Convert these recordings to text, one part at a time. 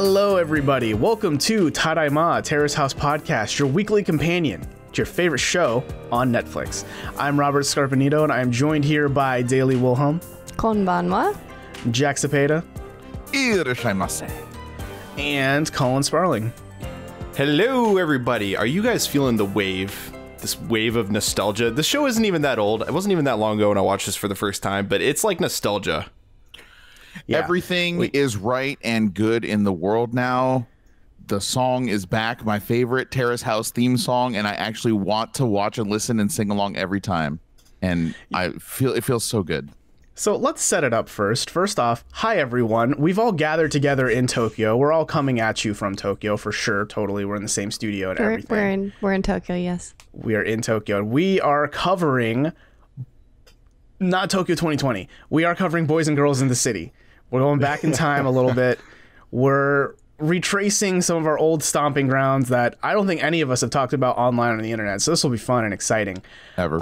Hello, everybody. Welcome to Tadaima, Terrace House Podcast, your weekly companion to your favorite show on Netflix. I'm Robert Scarpanito, and I am joined here by Daily Wilhelm, Konbanwa, Jack Cepeda, Irashaimase, and Colin Sparling. Hello, everybody. Are you guys feeling the wave? This wave of nostalgia? The show isn't even that old. It wasn't even that long ago when I watched this for the first time, but it's like nostalgia. Yeah. Everything is right and good in the world now. The song is back, my favorite Terrace House theme song, and I actually want to watch and listen and sing along every time. And it feels so good. So let's set it up first. First off, hi everyone. We've all gathered together in Tokyo. We're all coming at you from Tokyo for sure. Totally. We're in the same studio and everything. We're in Tokyo, yes. We are in Tokyo. We are covering not Tokyo 2020. We are covering Boys and Girls in the City. We're going back in time a little bit. We're retracing some of our old stomping grounds that I don't think any of us have talked about online on the internet. So this will be fun and exciting. Ever.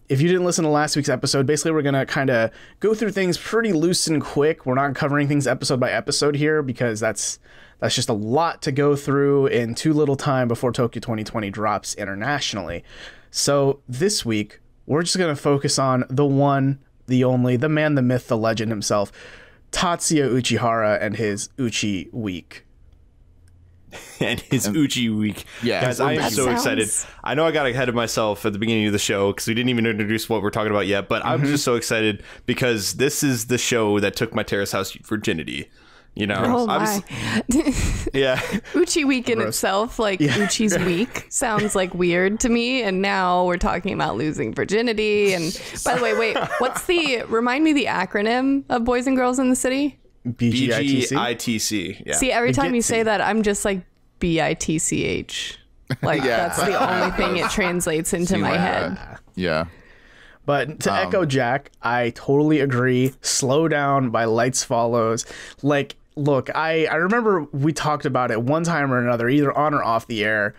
If you didn't listen to last week's episode, basically we're going to kind of go through things pretty loose and quick. We're not covering things episode by episode here because that's just a lot to go through in too little time before Tokyo 2020 drops internationally. So this week, we're just going to focus on the one, the only, the man, the myth, the legend himself, Tatsuya Uchihara and his Uchi Week. And his Uchi Week. Yeah, guys, I am so excited. sounds- I know I got ahead of myself at the beginning of the show because we didn't even introduce what we're talking about yet, but I'm just so excited because this is the show that took my Terrace House virginity. You know, Oh my. Yeah. Uchi Week in itself, like Uchi's Week, sounds like weird to me. And now we're talking about losing virginity. And by the way, wait, remind me the acronym of Boys and Girls in the City? BGITC? BGITC. Yeah. See, every time you Bigitsi. say that, I'm just like BITCH. Like, that's the only thing it translates into my head. Yeah. But to echo Jack, I totally agree. Slow Down by Lights Follows. Like, look, I remember we talked about it one time or another, either on or off the air.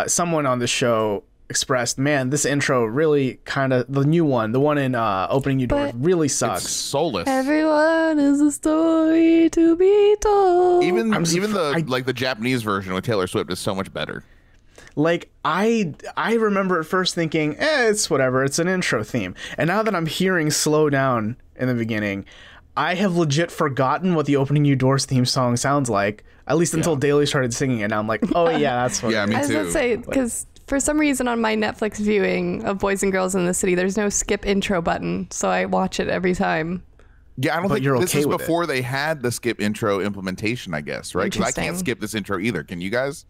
Someone on the show expressed, man, this intro really kind of, the new one, the one in Opening New Doors, really sucks. It's soulless. Everyone is a story to be told. Even the Japanese version with Taylor Swift is so much better. Like, I remember at first thinking, it's whatever, it's an intro theme. And now that I'm hearing Slow Down in the beginning, I have legit forgotten what the Opening New Doors theme song sounds like, at least until Daly started singing it. And I'm like, oh yeah, that's what Yeah, it me I was too. going to say, because for some reason on my Netflix viewing of Boys and Girls in the City, there's no skip intro button, so I watch it every time. Yeah, I don't But think you're this okay is with before they had the skip intro implementation, I guess, right? Because I can't Interesting. skip this intro either. Can you guys?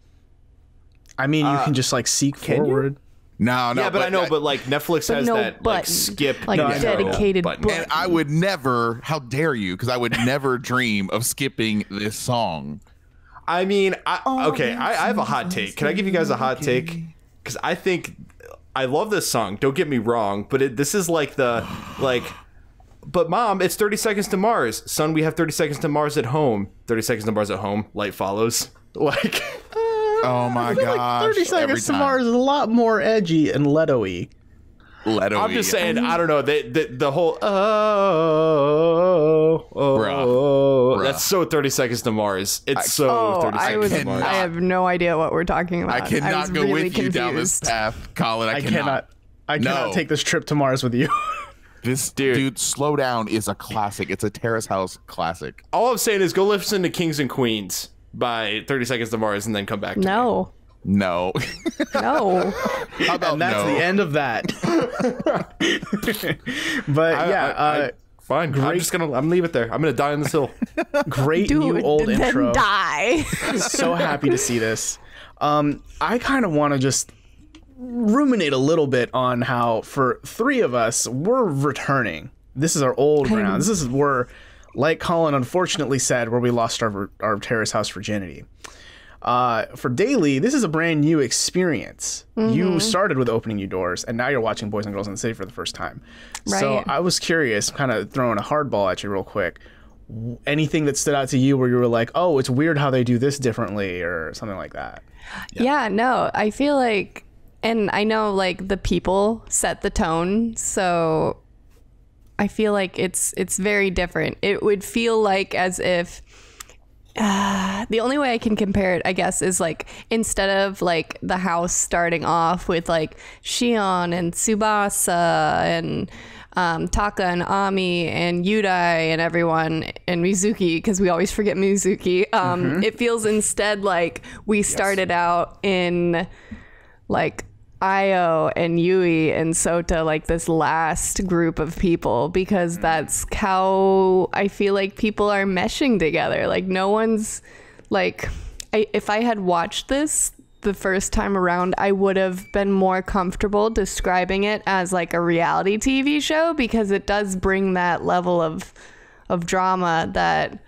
I mean, you can just like seek forward. No. Yeah, but I know, but like Netflix has no that like button. skip Like a dedicated button. button. And I would never, how dare you, because I would never dream of skipping this song. I mean, I have a hot take. Can I give you guys a hot take? Because I think I love this song. Don't get me wrong, but this is like but Mom, it's 30 Seconds to Mars. Son, we have 30 Seconds to Mars at home. 30 Seconds to Mars at home. Light follows. Like, Oh my gosh. 30 every Seconds to time. Mars is a lot more edgy and Leto-y. Leto-y. I'm just saying. I don't know. The whole Bruh. that's so 30 Seconds to Mars. It's so Oh, 30 Seconds to Mars. I have no idea what we're talking about. I cannot was go really with you down this confused. path, Colin. I cannot. I cannot No. take this trip to Mars with you. This dude, Slow Down is a classic. It's a Terrace House classic. All I'm saying is go listen to Kings and Queens by 30 Seconds to Mars and then come back to me. No, No. no. How about And that's no? the end of that. But Fine. I'm leave it there. I'm gonna die on this hill. great Do new it, old then intro. die. So happy to see this. I kind of want to just ruminate a little bit on how for three of us, we're returning. This is our old ground. This is where, like Colin unfortunately said, where we lost our Terrace House virginity. For Daily, this is a brand new experience. You started with Opening New Doors, and now you're watching Boys and Girls in the City for the first time. So Right. I was curious, kind of throwing a hardball at you real quick. Anything that stood out to you where you were like, oh, it's weird how they do this differently or something like that? Yeah, no, I feel like, and I know like the people set the tone, so I feel like it's very different. It would feel like as if The only way I can compare it, I guess, is like instead of like the house starting off with like Shion and Tsubasa and Taka and Ami and Yudai and everyone and Mizuki, because we always forget Mizuki. It feels instead like we started out in like Io and Yui and Sota, like this last group of people, because that's how I feel like people are meshing together. Like no one's like, if I had watched this the first time around, I would have been more comfortable describing it as like a reality TV show, because it does bring that level of drama that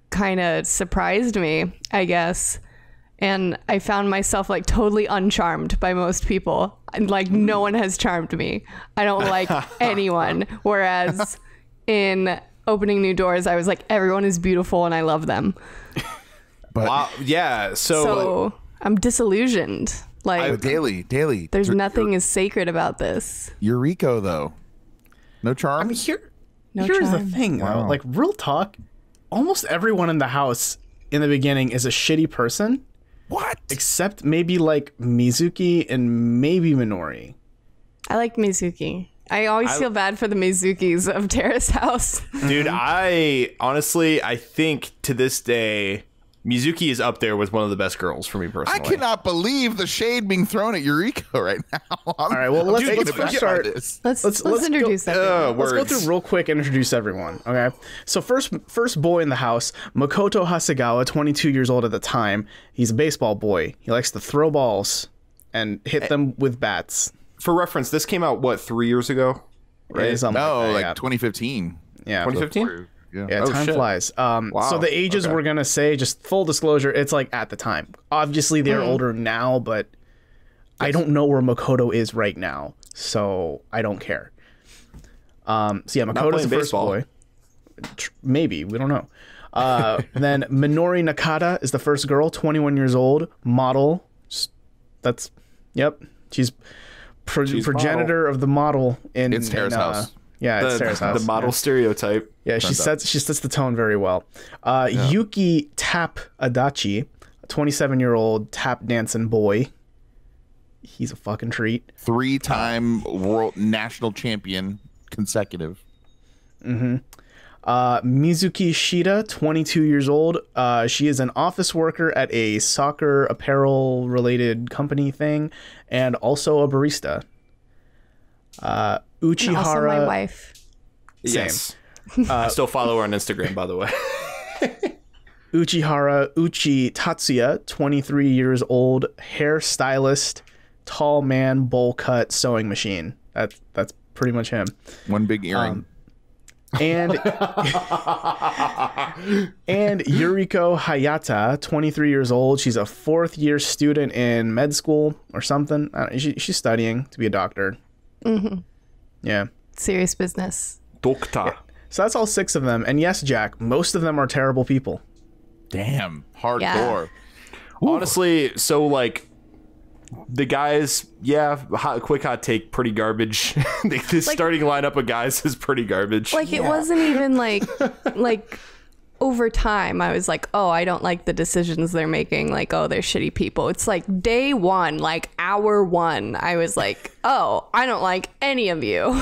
kind of surprised me, I guess. And I found myself like totally uncharmed by most people. And like no one has charmed me. I don't like anyone. Whereas in Opening New Doors, I was like, everyone is beautiful and I love them. But wow, yeah. So I'm disillusioned. Like daily. There's nothing as sacred about this. Yuriko though, no charm. I mean, No here's the charm. thing, though. Wow. Like, real talk, almost everyone in the house in the beginning is a shitty person, What? except maybe like Mizuki and maybe Minori. I like Mizuki. I always feel bad for the Mizukis of Terrace House. Dude, I honestly, I think to this day, Mizuki is up there with one of the best girls for me personally. I cannot believe the shade being thrown at Yuriko right now. All right, well, let's first start- Let's let's introduce go, everyone. Let's go Words. through real quick and introduce everyone, okay? So first boy in the house, Makoto Hasegawa, 22 years old at the time. He's a baseball boy. He likes to throw balls and hit them with bats. For reference, this came out, what, 3 years ago? Right? Something No, that, like yeah. 2015. Yeah. 2015? Yeah. Yeah, Oh, time shit. flies. So the ages okay. we're gonna say, just full disclosure, it's like at the time. Obviously, they're older now, but I don't know where Makoto is right now, so I don't care. So yeah, Makoto's playing the first baseball. boy. Maybe, we don't know. Then Minori Nakata is the first girl, 21 years old, model. That's she's progenitor of the model in It's Terrace House. Yeah, it's Terrace House. The model stereotype. Yeah, she sets the tone very well. Yuki Tap Adachi, a 27-year-old tap dancing boy. He's a fucking treat. 3-time world national champion consecutive. Mizuki Shida, 22 years old. She is an office worker at a soccer apparel related company thing, and also a barista. Uchihara. Also my wife. Yes. I still follow her on Instagram, by the way. Uchihara Uchi Tatsuya, 23 years old, hairstylist, tall man, bowl cut, sewing machine. That's pretty much him. One big earring. And Yuriko Hayata, 23 years old. She's a fourth-year student in med school or something. She's studying to be a doctor. Yeah. Serious business. Doctor. So that's all 6 of them. And yes, Jack, most of them are terrible people. Damn, hardcore. Honestly, so like the guys, quick hot take, pretty garbage. This starting lineup of guys is pretty garbage. Like it wasn't even like over time I was like, oh, I don't like the decisions they're making, like, oh, they're shitty people. It's like day one, like hour one, I was like, oh, I don't like any of you.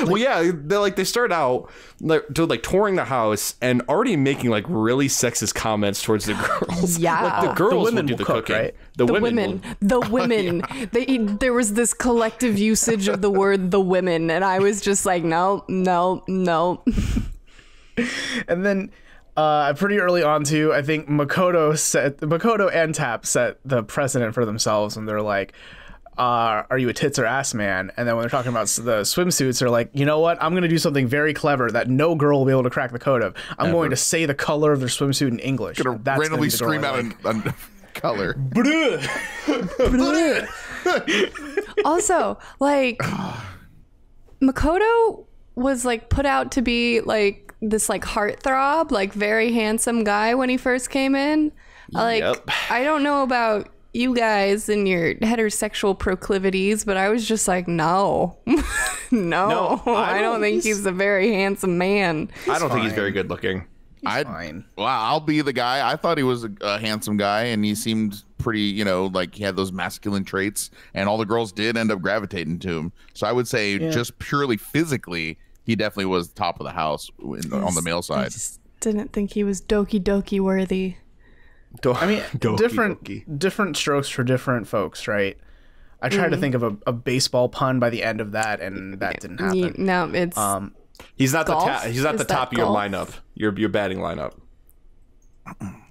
Well, yeah, they start out like touring the house and already making like really sexist comments towards the girls. Yeah. Like, the girls women will do will the cook, cooking. right? The The women. women. There was this collective usage of the word "the women," and I was just like, no. And then pretty early on too, I think Makoto and Tap set the precedent for themselves, and they're like, are you a tits or ass man? And then when they're talking about the swimsuits, they're like, you know what? I'm going to do something very clever that no girl will be able to crack the code of. I'm going to say the color of their swimsuit in English. Gonna That's randomly gonna be the girl scream I out like. a color. Also, like, Makoto was like put out to be like this like heartthrob, like very handsome guy when he first came in. Like, Yep. I don't know about you guys and your heterosexual proclivities, but I was just like, no, No, I don't think he's a very handsome man. I don't think he's very good looking. fine. Wow, I'll be the guy. I thought he was a handsome guy, and he seemed pretty, you know, like he had those masculine traits, and all the girls did end up gravitating to him. So I would say just purely physically, he definitely was top of the house on the male side. I just didn't think he was Doki Doki worthy. I mean, different strokes for different folks, right? I tried to think of a baseball pun by the end of that, and that didn't happen. No, it's he's not golf? he's not Is the top that of your golf? lineup. Your batting lineup.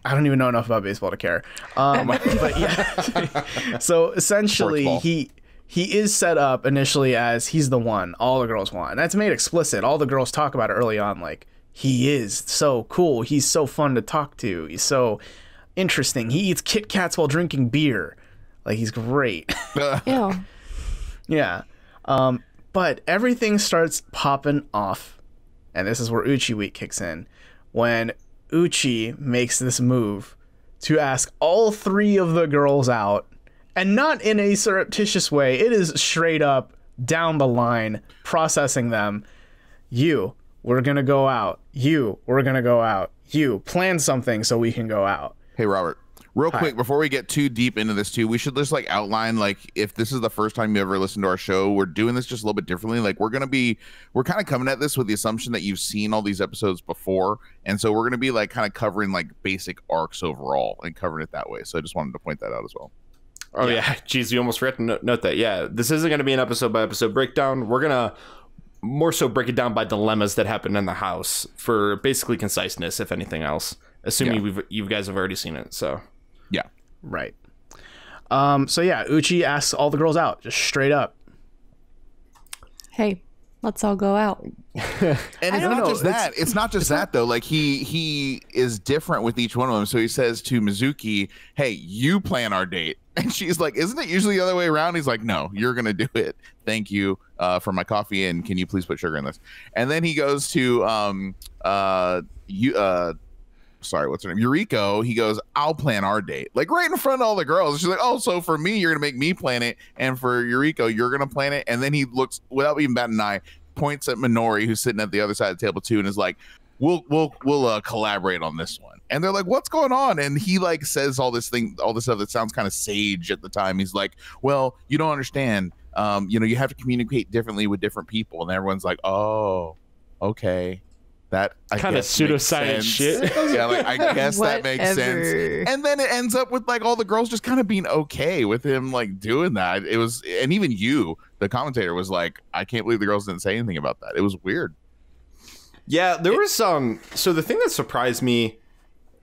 I don't even know enough about baseball to care. But yeah. So essentially, Sports ball. he is set up initially as he's the one all the girls want. And that's made explicit. All the girls talk about it early on, like, he is so cool. He's so fun to talk to. He's so interesting. He eats Kit Kats while drinking beer. Like, he's great. ew. Yeah. But everything starts popping off. And this is where Uchi Week kicks in. When Uchi makes this move to ask all three of the girls out. And not in a surreptitious way. It is straight up down the line, processing them. You, we're going to go out. You, we're going to go out. You, plan something so we can go out. Hey, Robert, real quick, before we get too deep into this too, we should just like outline, like, if this is the first time you ever listened to our show, we're doing this just a little bit differently. Like, we're kind of coming at this with the assumption that you've seen all these episodes before. And so we're going to be like kind of covering like basic arcs overall and covering it that way. So I just wanted to point that out as well. Oh yeah, geez, you almost forgot to note that. Yeah, this isn't going to be an episode by episode breakdown. We're gonna more so break it down by dilemmas that happen in the house for basically conciseness, if anything else. Assuming you guys have already seen it. So Yeah. Right. So yeah, Uchi asks all the girls out, just straight up. Hey, let's all go out. And it's not just that. It's not just that though. Like he is different with each one of them. So he says to Mizuki, "Hey, you plan our date." And she's like, "Isn't it usually the other way around?" He's like, "No, you're gonna do it. Thank you for my coffee, and can you please put sugar in this?" And then he goes to sorry, what's her name? Yuriko. He goes, "I'll plan our date." Like right in front of all the girls. She's like, "Oh, so for me, you're gonna make me plan it, and for Yuriko, you're gonna plan it." And then he looks, without even batting an eye, points at Minori, who's sitting at the other side of the table too, and is like, we'll collaborate on this one. And they're like, "What's going on?" And he like says all this stuff that sounds kind of sage at the time. He's like, "Well, you don't understand. You have to communicate differently with different people." And everyone's like, "Oh, okay." That kind of pseudoscience shit. Yeah, like I guess that makes sense. And then it ends up with like all the girls just kind of being okay with him like doing that. It was, and even you, the commentator, was like, "I can't believe the girls didn't say anything about that." It was weird. Yeah, there was some. So the thing that surprised me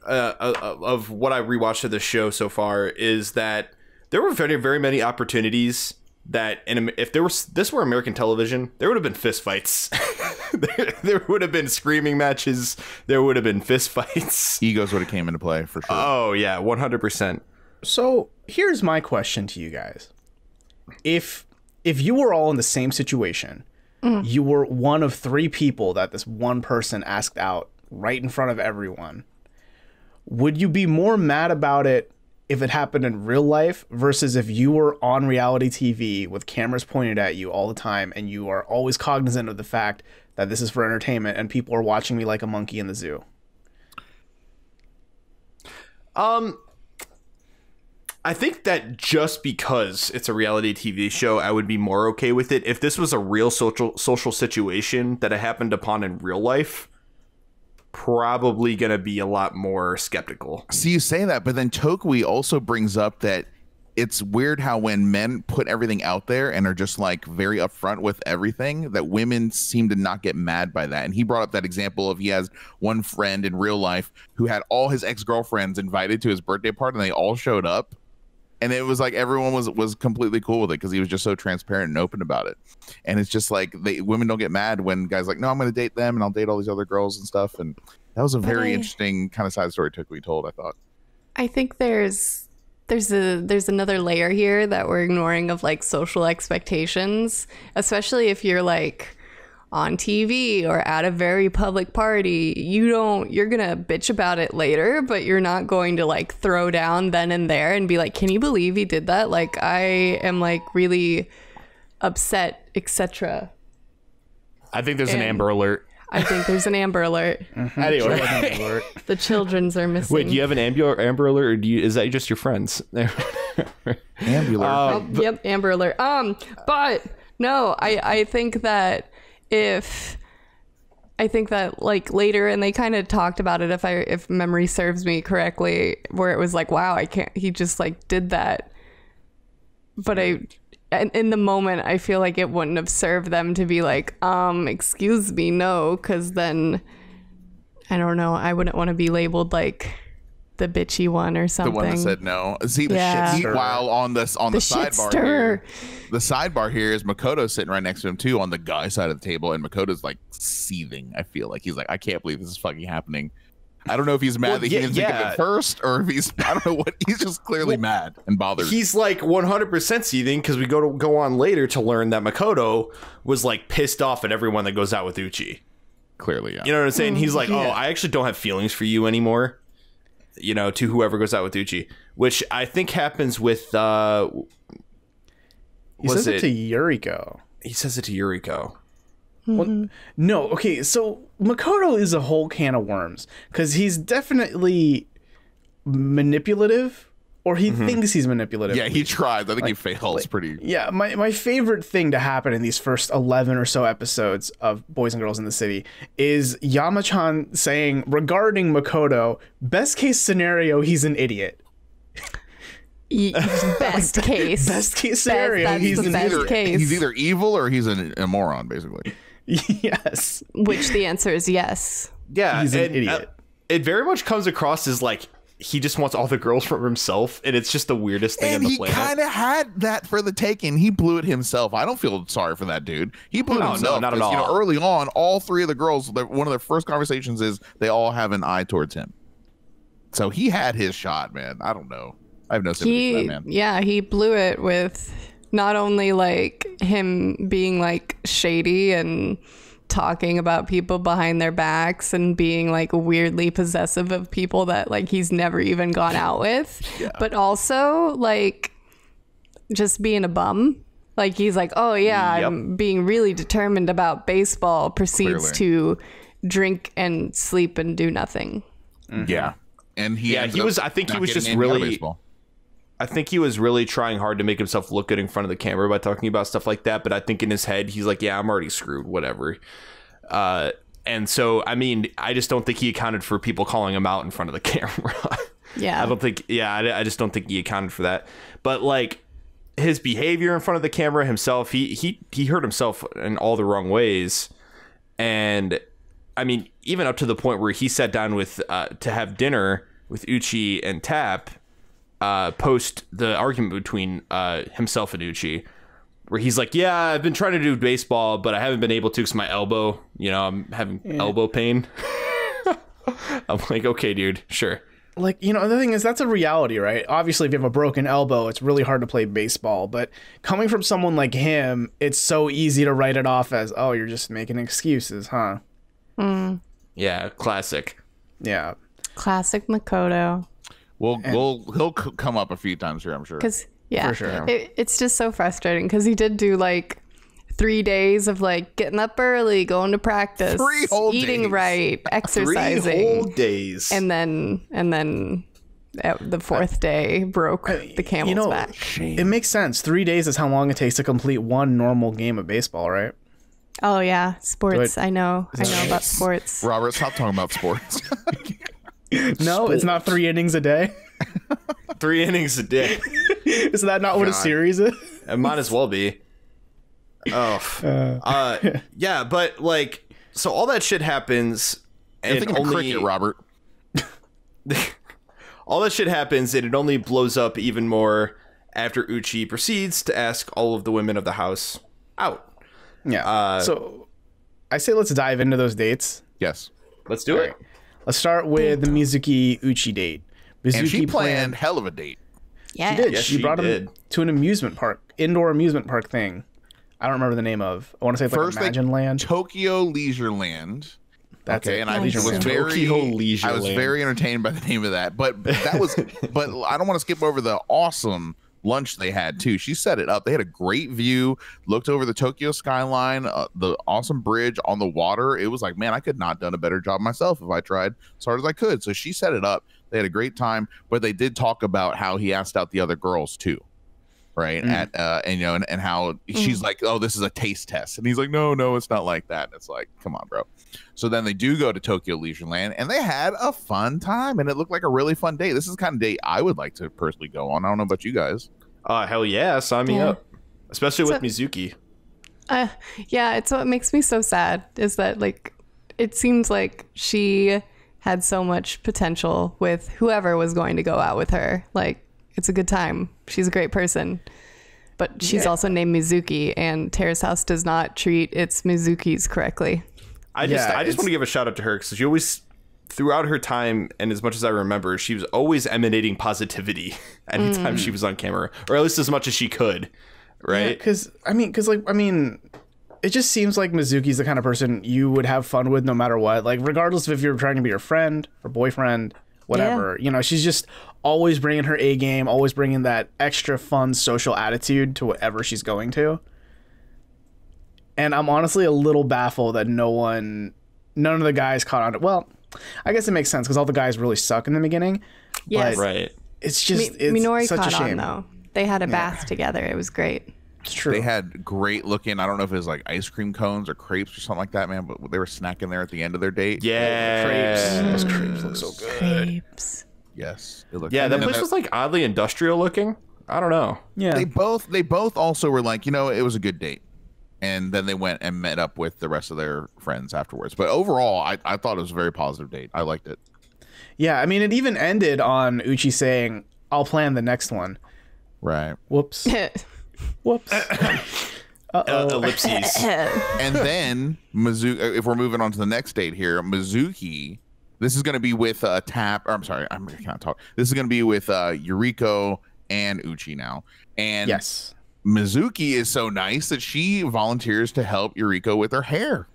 of what I rewatched of the show so far is that there were very, very many opportunities that, if this were American television, there would have been fist fights. there would have been screaming matches. There would have been fist fights. Egos would have came into play for sure. Oh yeah, 100%. So here's my question to you guys: If you were all in the same situation, you were one of three people that this one person asked out right in front of everyone, would you be more mad about it if it happened in real life versus if you were on reality TV with cameras pointed at you all the time and you are always cognizant of the fact that this is for entertainment and people are watching me like a monkey in the zoo? I think that just because it's a reality TV show, I would be more okay with it. If this was a real social situation that it happened upon in real life, probably going to be a lot more skeptical. See, you say that, but then Tokui also brings up that it's weird how when men put everything out there and are just like very upfront with everything, that women seem to not get mad by that. And he brought up that example of he has one friend in real life who had all his ex-girlfriends invited to his birthday party and they all showed up. And it was like everyone was completely cool with it because he was just so transparent and open about it. And it's just like women don't get mad when guys like, "No, I'm going to date them and I'll date all these other girls and stuff." And that was a very interesting kind of side story Tokui told, I thought. I think there's another layer here that we're ignoring of like social expectations, especially if you're like on TV or at a very public party. You're gonna bitch about it later, but you're not going to like throw down then and there and be like, "Can you believe he did that? Like, I am like really upset," etc. I think there's an Amber Alert. I think there's an Amber Alert. Anyway, The children's are missing. wait, do you have an Amber Alert, or is that just your friends? Ambulance. Yep, Amber Alert. But no, I think that like later, and they kind of talked about it, if memory serves me correctly, where it was like, wow, he just like did that. But in the moment, I feel like it wouldn't have served them to be like, excuse me, no, because then I don't know, I wouldn't want to be labeled like the bitchy one or something. The one that said no. See, Yeah. while on the sidebar shit-stirrer. here, the sidebar here is Makoto sitting right next to him too on the guy side of the table, and Makoto's like seething. I feel like he's like, I can't believe this is fucking happening. I don't know if he's mad that he didn't think of it first, or if I don't know what. He's just clearly mad and bothered. He's like 100% seething because we go on later to learn that Makoto was like pissed off at everyone that goes out with Uchi. Clearly, yeah. You know what I'm saying? He's like, oh, I actually don't have feelings for you anymore. You know, to whoever goes out with Uchi, which I think happens with. He says it to Yuriko. He says it to Yuriko. Well, no, okay, so Makoto is a whole can of worms because he's definitely manipulative, or he thinks he's manipulative. Yeah, he tries. I think he fails pretty. Yeah, my favorite thing to happen in these first 11 or so episodes of Boys and Girls in the City is Yama-chan saying regarding Makoto, best case scenario, he's an idiot. Best case. Best case scenario, That's he's the an best idiot. case. He's either evil or he's a moron, basically. Yes. Which the answer is yes. Yeah, He's an idiot. It very much comes across as like he just wants all the girls for himself, and it's just the weirdest thing And on the he planet. kind of had that for the taking. He blew it himself. I don't feel sorry for that dude. He blew it himself. not at 'cause, all. early on, all three of the girls, one of their first conversations is they all have an eye towards him. So he had his shot, man. I don't know. I have no sympathy for that man. Yeah, he blew it with not only like him being like shady and talking about people behind their backs and being like weirdly possessive of people that like he's never even gone out with, but also like just being a bum. Like he's like, oh yeah, Yep. I'm being really determined about baseball, proceeds to drink and sleep and do nothing. Yeah. And he Yeah, ended he up was. I think he not was getting just any out of really. baseball. I think he was really trying hard to make himself look good in front of the camera by talking about stuff like that. But I think in his head, he's like, yeah, I'm already screwed, whatever. And so, I mean, I just don't think he accounted for people calling him out in front of the camera. Yeah. I don't think, I just don't think he accounted for that. But like his behavior in front of the camera himself, he hurt himself in all the wrong ways. And I mean, even up to the point where he sat down with, to have dinner with Uchi and Tap, post the argument between himself and Uchi, where he's like, yeah, I've been trying to do baseball, but I haven't been able to because my elbow, you know, I'm having elbow pain. I'm like, okay, dude, sure. Like, you know, the thing is, that's a reality, right? Obviously, if you have a broken elbow, it's really hard to play baseball. But coming from someone like him, it's so easy to write it off as, oh, you're just making excuses, huh? Yeah, classic. Yeah. Classic Makoto. He'll come up a few times here, I'm sure. Because yeah, For sure. it's just so frustrating because he did do like 3 days of like getting up early, going to practice, 3 whole eating days. right, 3 exercising, whole days. and then at the 4th day broke the camel's You know, back. it makes sense. 3 days is how long it takes to complete one normal game of baseball, right? Oh yeah, sports. Good. I know about sports. Robert, stop talking about sports. No, it's not 3 innings a day. 3 innings a day. Is that not what a series is? It might as well be. Oh. Yeah, but like, so all that shit happens, I think of cricket, Robert. all that shit happens, and it only blows up even more after Uchi proceeds to ask all of the women of the house out. Yeah. So I say let's dive into those dates. Yes. Let's do it. Let's start with the Mizuki Uchi date. Mizuki And she planned hell of a date. Yeah. She did. Yes, she she brought him did. to an amusement park, indoor amusement park thing. I don't remember the name of. I want to say it's First, like Imagine Land. Tokyo Leisureland. That's Okay, it. and I Leisure was Land. very, Tokyo I was Leisureland. very entertained by the name of that. But that was, but I don't want to skip over the awesome lunch they had too. She set it up. They had a great view, looked over the Tokyo skyline, the awesome bridge on the water. It was like, man, I could not done a better job myself if I tried as hard as I could. So she set it up. They had a great time, but they did talk about how he asked out the other girls too. Right. And how she's like, oh, this is a taste test. And he's like, no, it's not like that. And it's like, come on, bro. So then they do go to Tokyo Leisureland and they had a fun time and it looked like a really fun day. This is the kind of date I would like to personally go on. I don't know about you guys. Hell yeah. Sign me up. Especially with Mizuki. Yeah. It's what makes me so sad is that like, it seems like she had so much potential with whoever was going to go out with her. Like, it's a good time. She's a great person. But she's also named Mizuki, and Terrace House does not treat its Mizukis correctly. I just want to give a shout out to her because she always, throughout her time, and as much as I remember, she was always emanating positivity anytime she was on camera, or at least as much as she could, right? Because it just seems like Mizuki's the kind of person you would have fun with no matter what. Like, regardless of if you're trying to be her friend or boyfriend, whatever. You know, she's just always bringing her A game, always bringing that extra fun social attitude to whatever she's going to. And I'm honestly a little baffled that none of the guys caught on it. Well, I guess it makes sense because all the guys really suck in the beginning. Yes. But right. It's just it's Minori such caught a shame. on, though. They had a bath together. It was great. It's true. They had great looking, I don't know if it was like ice cream cones or crepes or something like that, man, but they were snacking there at the end of their date. Yeah. Crepes. Those crepes look so good. Crepes. Yes. It looked Yeah, good. that place was like oddly industrial looking. I don't know. Yeah. They both also were like, it was a good date. And then they went and met up with the rest of their friends afterwards. But overall, I thought it was a very positive date. I liked it. Yeah, I mean, it even ended on Uchi saying, I'll plan the next one. Right. Whoops. Whoops. Ellipses. And then Mizuki, if we're moving on to the next date here, Mizuki, this is going to be with Tap. Or I'm sorry, I can't talk. This is going to be with Yuriko and Uchi now. And Yes. Mizuki is so nice that she volunteers to help Yuriko with her hair,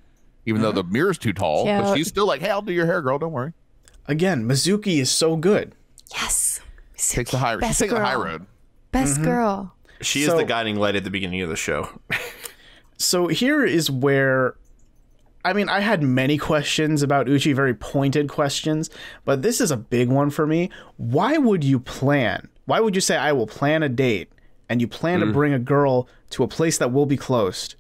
even though the mirror's too tall. But Cute. she's still like, hey, I'll do your hair, girl. Don't worry. Again, Mizuki is so good. Yes. Takes the high road. She's Best taking the high girl. road. Best girl. She is So- the guiding light at the beginning of the show. So here is where, I mean, I had many questions about Uchi, very pointed questions, but this is a big one for me. Why would you say, I will plan a date, and you plan to bring a girl to a place that will be closed?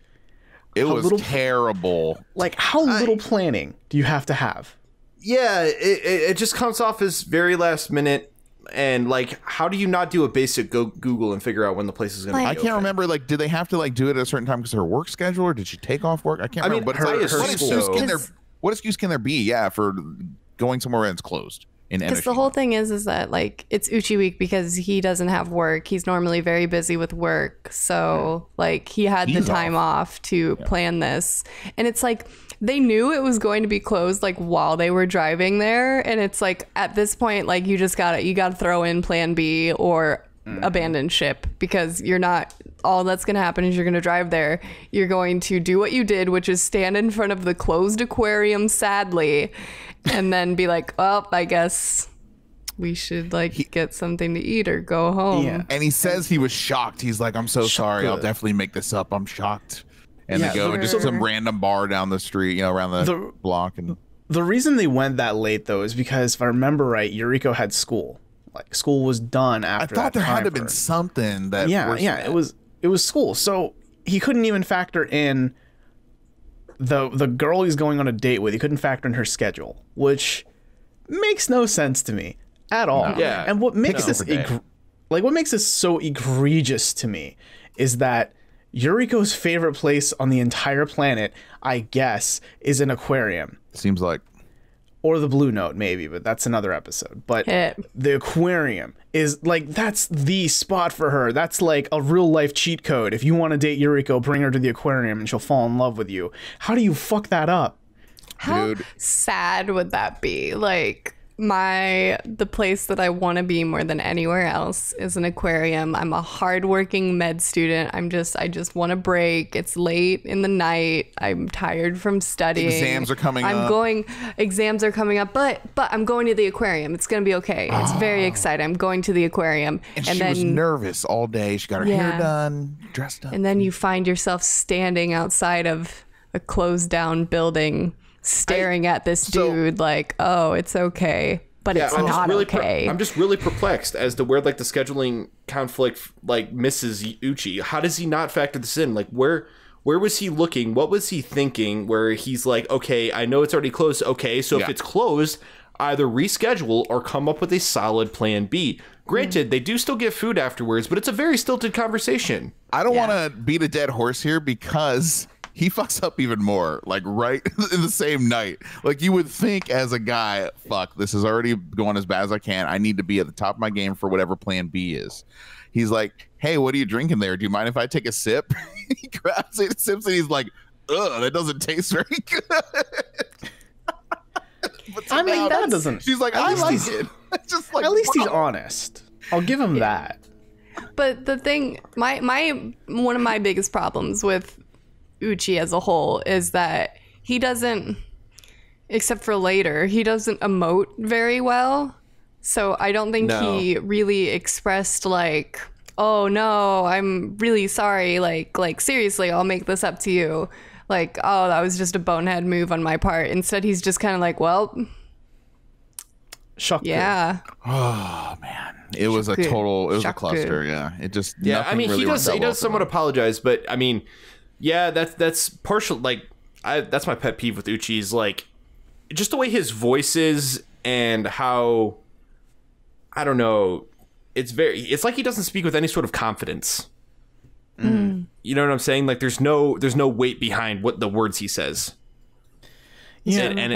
It was little- terrible. Like, how little planning do you have to have? Yeah, it just comes off as very last minute. And like, how do you not do a basic Google and figure out when the place is going to be I can't open? remember. Like, did they have to like do it at a certain time because of her work schedule, or did she take off work? I can't I mean, remember. But I what assume excuse so. can there? What excuse can there be? Yeah, for going somewhere when it's closed in Because the Enoshima. whole thing is that like it's Uchi week because he doesn't have work. He's normally very busy with work, so like he had the He's time off to plan this, and it's like they knew it was going to be closed like while they were driving there, and it's like at this point like you gotta throw in Plan B or abandon ship because you're not. All that's going to happen is you're going to drive there. You're going to do what you did, which is stand in front of the closed aquarium sadly, and then be like, well, I guess we should like get something to eat or go home. Yeah. And he says he was shocked. He's like, I'm so sorry. I'll definitely make this up. I'm shocked. And Yeah, they go to just sure. some random bar down the street, around the block. And The reason they went that late, though, is because, if I remember right, Yuriko had school. Like, school was done I after thought that there had time to have for been her. something that. Yeah, worsened yeah, that. it was school. So he couldn't even factor in the girl he's going on a date with. He couldn't factor in her schedule, which makes no sense to me at all. Yeah. And what makes No. this what makes this so egregious to me is that Yuriko's favorite place on the entire planet, I guess, is an aquarium. Seems like. Or the Blue Note, maybe, but that's another episode. But Hit. the aquarium is like, that's the spot for her. That's like a real life cheat code. If you want to date Yuriko, bring her to the aquarium and she'll fall in love with you. How do you fuck that up? How Dude. sad would that be? Like, the place that I want to be more than anywhere else is an aquarium. I'm a hardworking med student. I just want a break. It's late in the night. I'm tired from studying. Exams are coming up, but I'm going to the aquarium. It's going to be okay. It's very exciting. I'm going to the aquarium. And she was nervous all day. She got her hair done, dressed up. And then you find yourself standing outside of a closed down building staring at this dude like, oh, it's okay, but it's not okay. I'm just really perplexed as to where like the scheduling conflict like misses Uchi. How does he not factor this in? Like where was he looking? What was he thinking where he's like, okay, I know it's already closed. Okay, so if it's closed, either reschedule or come up with a solid plan B. Granted, they do still get food afterwards, but it's a very stilted conversation. I don't want to beat a dead horse here because he fucks up even more, like right in the same night. Like you would think as a guy, fuck, this is already going as bad as I can. I need to be at the top of my game for whatever plan B is. He's like, hey, what are you drinking there? Do you mind if I take a sip? He grabs it, sips, and he's like, ugh, that doesn't taste very good. I mean, that doesn't. She's like, I like it. Just like, at least he's honest. I'll give him that. But the thing, one of my biggest problems with Uchi as a whole is that he doesn't, except for later, he doesn't emote very well. So I don't think he really expressed like, oh no, I'm really sorry. Like seriously, I'll make this up to you. Like, oh, that was just a bonehead move on my part. Instead, he's just kind of like, well, Shock. Yeah. Oh man, it was a cluster. Yeah, it just I mean, really he does somewhat apologize, but I mean, yeah, that's partial. Like, that's my pet peeve with Uchi is like just the way his voice is and how, I don't know, it's like he doesn't speak with any sort of confidence. You know what I'm saying? Like there's no weight behind what the words he says. Yeah, and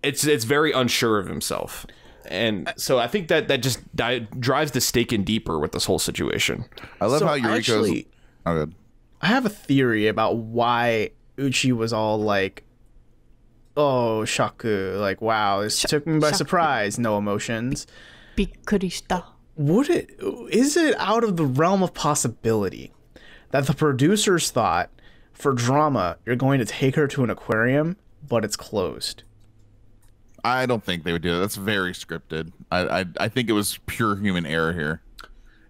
it's very unsure of himself. And so I think that just drives the stake in deeper with this whole situation. I love how Yuriko's... Oh, good. I have a theory about why Uchi was all like, oh, shaku, like, wow, this took me by surprise, no emotions. Bikurishita. Is it out of the realm of possibility that the producers thought, for drama, you're going to take her to an aquarium, but it's closed? I don't think they would do that. That's very scripted. I think it was pure human error here.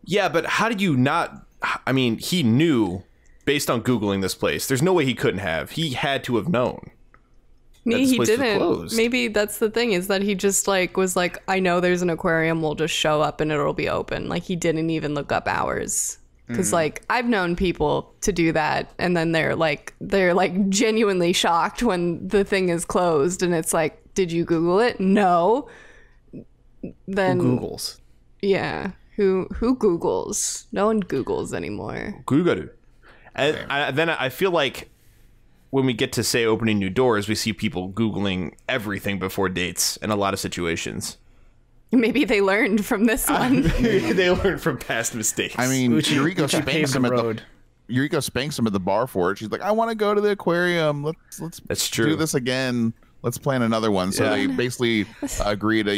Yeah, but how did you not... I mean, he knew... Based on Googling this place, there's no way he couldn't have. He had to have known. Maybe he didn't. Maybe that's the thing, is that he just like was like, I know there's an aquarium, we'll just show up and it'll be open. Like he didn't even look up hours. Because like I've known people to do that, and then they're like genuinely shocked when the thing is closed, and it's like, did you Google it? No. Then Who Googles? Yeah. Who Googles? No one Googles anymore. Google. And then I feel like when we get to, say, opening new doors, we see people Googling everything before dates in a lot of situations. Maybe they learned from this one. They learned from past mistakes. I mean, Yuriko spanks him at the bar for it. She's like, I want to go to the aquarium. Let's That's true. Do this again. Let's plan another one. So they basically agree to,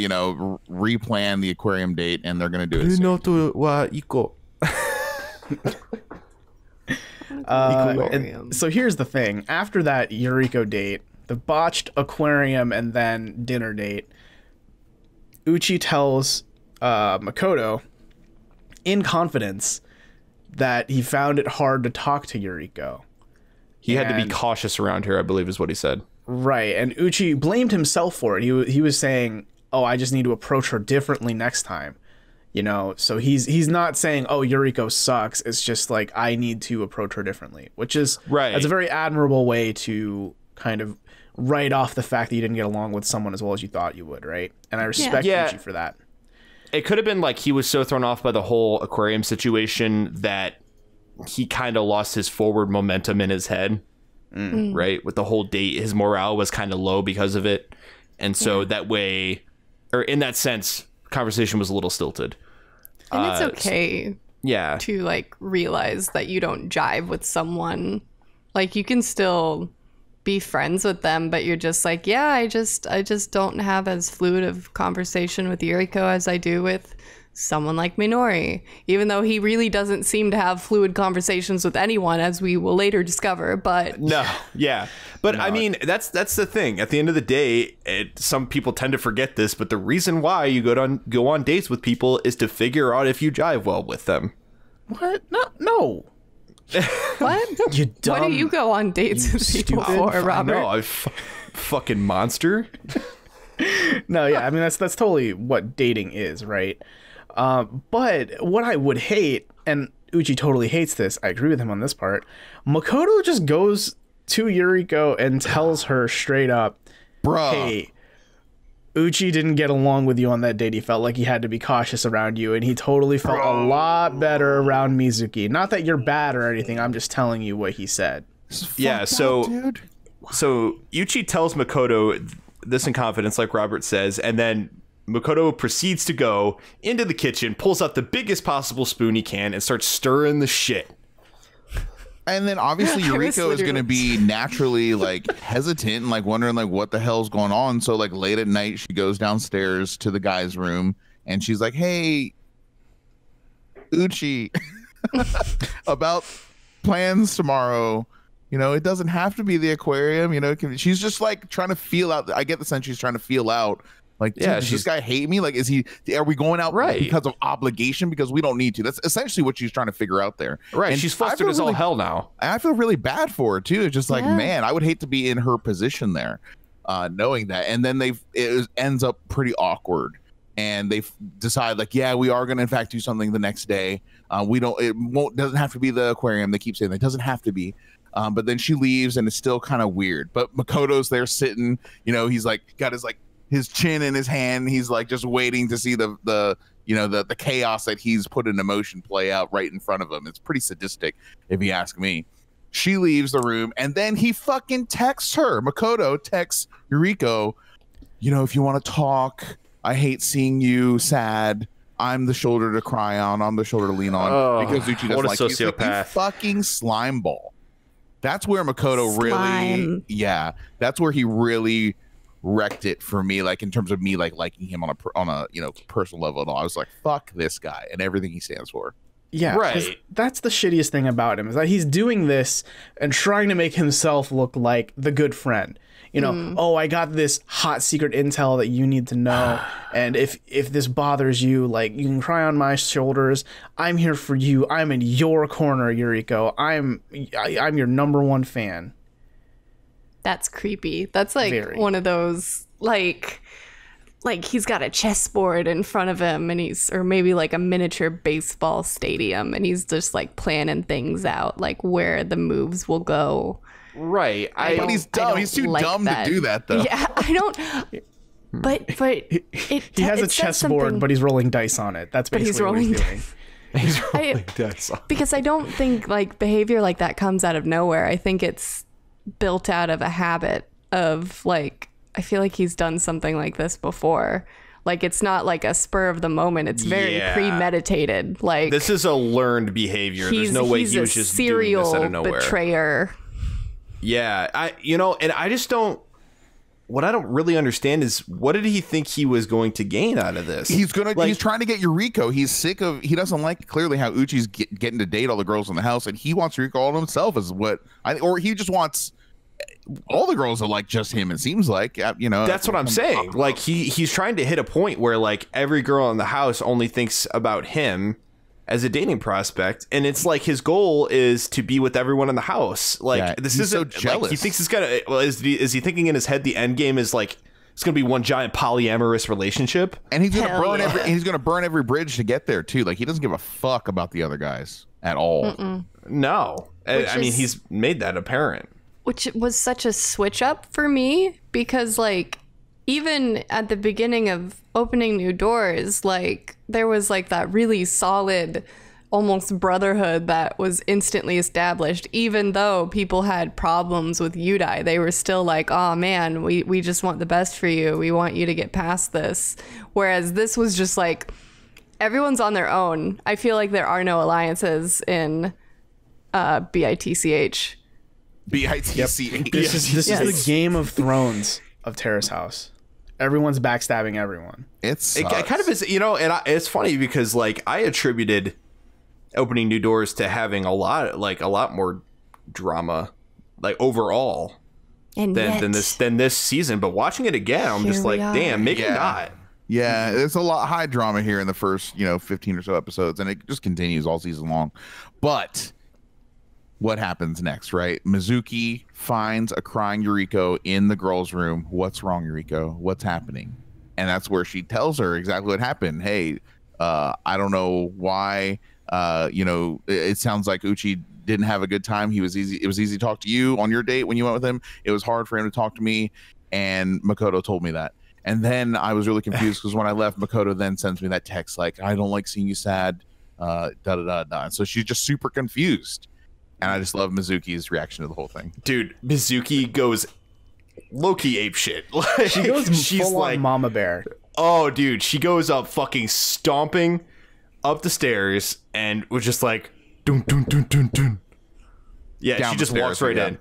replan the aquarium date, and they're going to do it soon. So here's the thing. After that Yuriko date, the botched aquarium and then dinner date, Uchi tells Makoto in confidence that he found it hard to talk to Yuriko. He had to be cautious around her, I believe is what he said. Right, and Uchi blamed himself for it. He was saying, oh, I just need to approach her differently next time. So he's not saying, oh, Yuriko sucks. It's just like, I need to approach her differently, which is right. That's a very admirable way to kind of write off the fact that you didn't get along with someone as well as you thought you would, right? And I respect Uchi for that. It could have been like he was so thrown off by the whole aquarium situation that he kind of lost his forward momentum in his head, right? With the whole date, his morale was kind of low because of it. And so that way, or in that sense, conversation was a little stilted. And it's okay to like realize that you don't jive with someone. Like you can still be friends with them, but you're just like, yeah, I just don't have as fluid of conversation with Yuriko as I do with someone like Minori, even though he really doesn't seem to have fluid conversations with anyone, as we will later discover. But no, yeah, but I mean, that's the thing. At the end of the day, some people tend to forget this, but the reason why you go on dates with people is to figure out if you jive well with them. What? No. What? You dumb, what do you go on dates with people for, Robert? No, fucking monster. No, yeah, I mean that's totally what dating is, right? But what I would hate, and Uchi totally hates this, I agree with him on this part, Makoto just goes to Yuriko and tells her straight up, Bruh. Hey, Uchi didn't get along with you on that date. He felt like he had to be cautious around you, and he totally felt a lot better around Mizuki. Not that you're bad or anything, I'm just telling you what he said. Yeah, so Uchi tells Makoto this in confidence, like Robert says, and then Makoto proceeds to go into the kitchen, pulls out the biggest possible spoon he can, and starts stirring the shit. And then obviously Yuriko is going to be naturally like hesitant and like wondering like what the hell's going on. So like late at night, she goes downstairs to the guy's room and she's like, hey, Uchi, about plans tomorrow. You know, it doesn't have to be the aquarium. You know, she's just like trying to feel out. I get the sense she's trying to feel out. Like, yeah, does this guy hate me? Like, are we going out because of obligation? Because we don't need to. That's essentially what she's trying to figure out there. Right. And she's flustered as all hell now. And I feel really bad for her too. It's just like, man, I would hate to be in her position there, knowing that. And then it ends up pretty awkward. And they decide like, yeah, we are going to in fact do something the next day. Doesn't have to be the aquarium. They keep saying that it doesn't have to be. But then she leaves and it's still kind of weird. But Makoto's there sitting, you know, he's like got his chin in his hand. He's like just waiting to see the chaos that he's put into motion play out right in front of him. It's pretty sadistic, if you ask me. She leaves the room and then he fucking texts her. Makoto texts Yuriko, you know, if you want to talk, I hate seeing you sad. I'm the shoulder to cry on. I'm the shoulder to lean on. Because Uchi doesn't like sociopath. He's like, you fucking slime ball. That's where Makoto that's where he really wrecked it for me, like in terms of me like liking him on a you know personal level and all. I was like, fuck this guy and everything he stands for. Yeah, right. That's the shittiest thing about him, is that he's doing this and trying to make himself look like the good friend. You know, oh, I got this hot secret intel that you need to know, and if this bothers you, like, you can cry on my shoulders. I'm here for you. I'm in your corner, Yuriko. I'm your number one fan. That's creepy. That's like one of those like he's got a chessboard in front of him and or maybe like a miniature baseball stadium and he's just like planning things out, like where the moves will go. Right. But he's dumb. He's too dumb to do that though. Yeah, I don't. But he has a chessboard, but he's rolling dice on it. That's basically what he's doing. He's rolling dice on it. Because I don't think like behavior like that comes out of nowhere. I think it's built out of a habit of like, I feel like he's done something like this before. Like, it's not like a spur of the moment. It's very premeditated. Like, this is a learned behavior. There's no way he was just doing this out of nowhere. Betrayer. Yeah, and I just don't. What I don't really understand is, what did he think he was going to gain out of this? He's trying to get Yuriko. He's sick of. He doesn't like clearly how Uchi's getting to date all the girls in the house, and he wants Yuriko all to himself. Or he just wants all the girls to like just him. It seems like, you know. That's what I'm saying. Like he's trying to hit a point where like every girl in the house only thinks about him as a dating prospect, and it's like his goal is to be with everyone in the house. Like, this isn't so jealous. Like, he thinks he's gonna. Well, is he thinking in his head the end game is like it's gonna be one giant polyamorous relationship? And he's gonna burn every bridge to get there too. Like, he doesn't give a fuck about the other guys at all. No, I mean, he's made that apparent. Which was such a switch up for me, because like even at the beginning of opening new doors, like there was like that really solid almost brotherhood that was instantly established. Even though people had problems with Yudai, they were still like, oh man, we just want the best for you. We want you to get past this. Whereas this was just like everyone's on their own. I feel like there are no alliances in BITCH. BITCH. This is the Game of Thrones of Terrace House. Everyone's backstabbing everyone. It kind of is, and it's funny because like I attributed opening New Doors to having a lot more drama, like overall, than this season. But watching it again, I'm just like, damn, maybe not. Yeah, there's a lot high drama here in the first 15 or so episodes, and it just continues all season long. But what happens next, right? Mizuki finds a crying Yuriko in the girls' room. What's wrong, Yuriko? What's happening? And that's where she tells her exactly what happened. Hey, I don't know why. It sounds like Uchi didn't have a good time. It was easy to talk to you on your date when you went with him. It was hard for him to talk to me, and Makoto told me that. And then I was really confused because when I left, Makoto then sends me that text like, I don't like seeing you sad, And so she's just super confused. And I just love Mizuki's reaction to the whole thing. Dude, Mizuki goes low-key ape shit. She's full like mama bear. Oh, dude, she goes up fucking stomping up the stairs and was just like, dun, dun, dun, dun, dun. Yeah, down she just walks right in.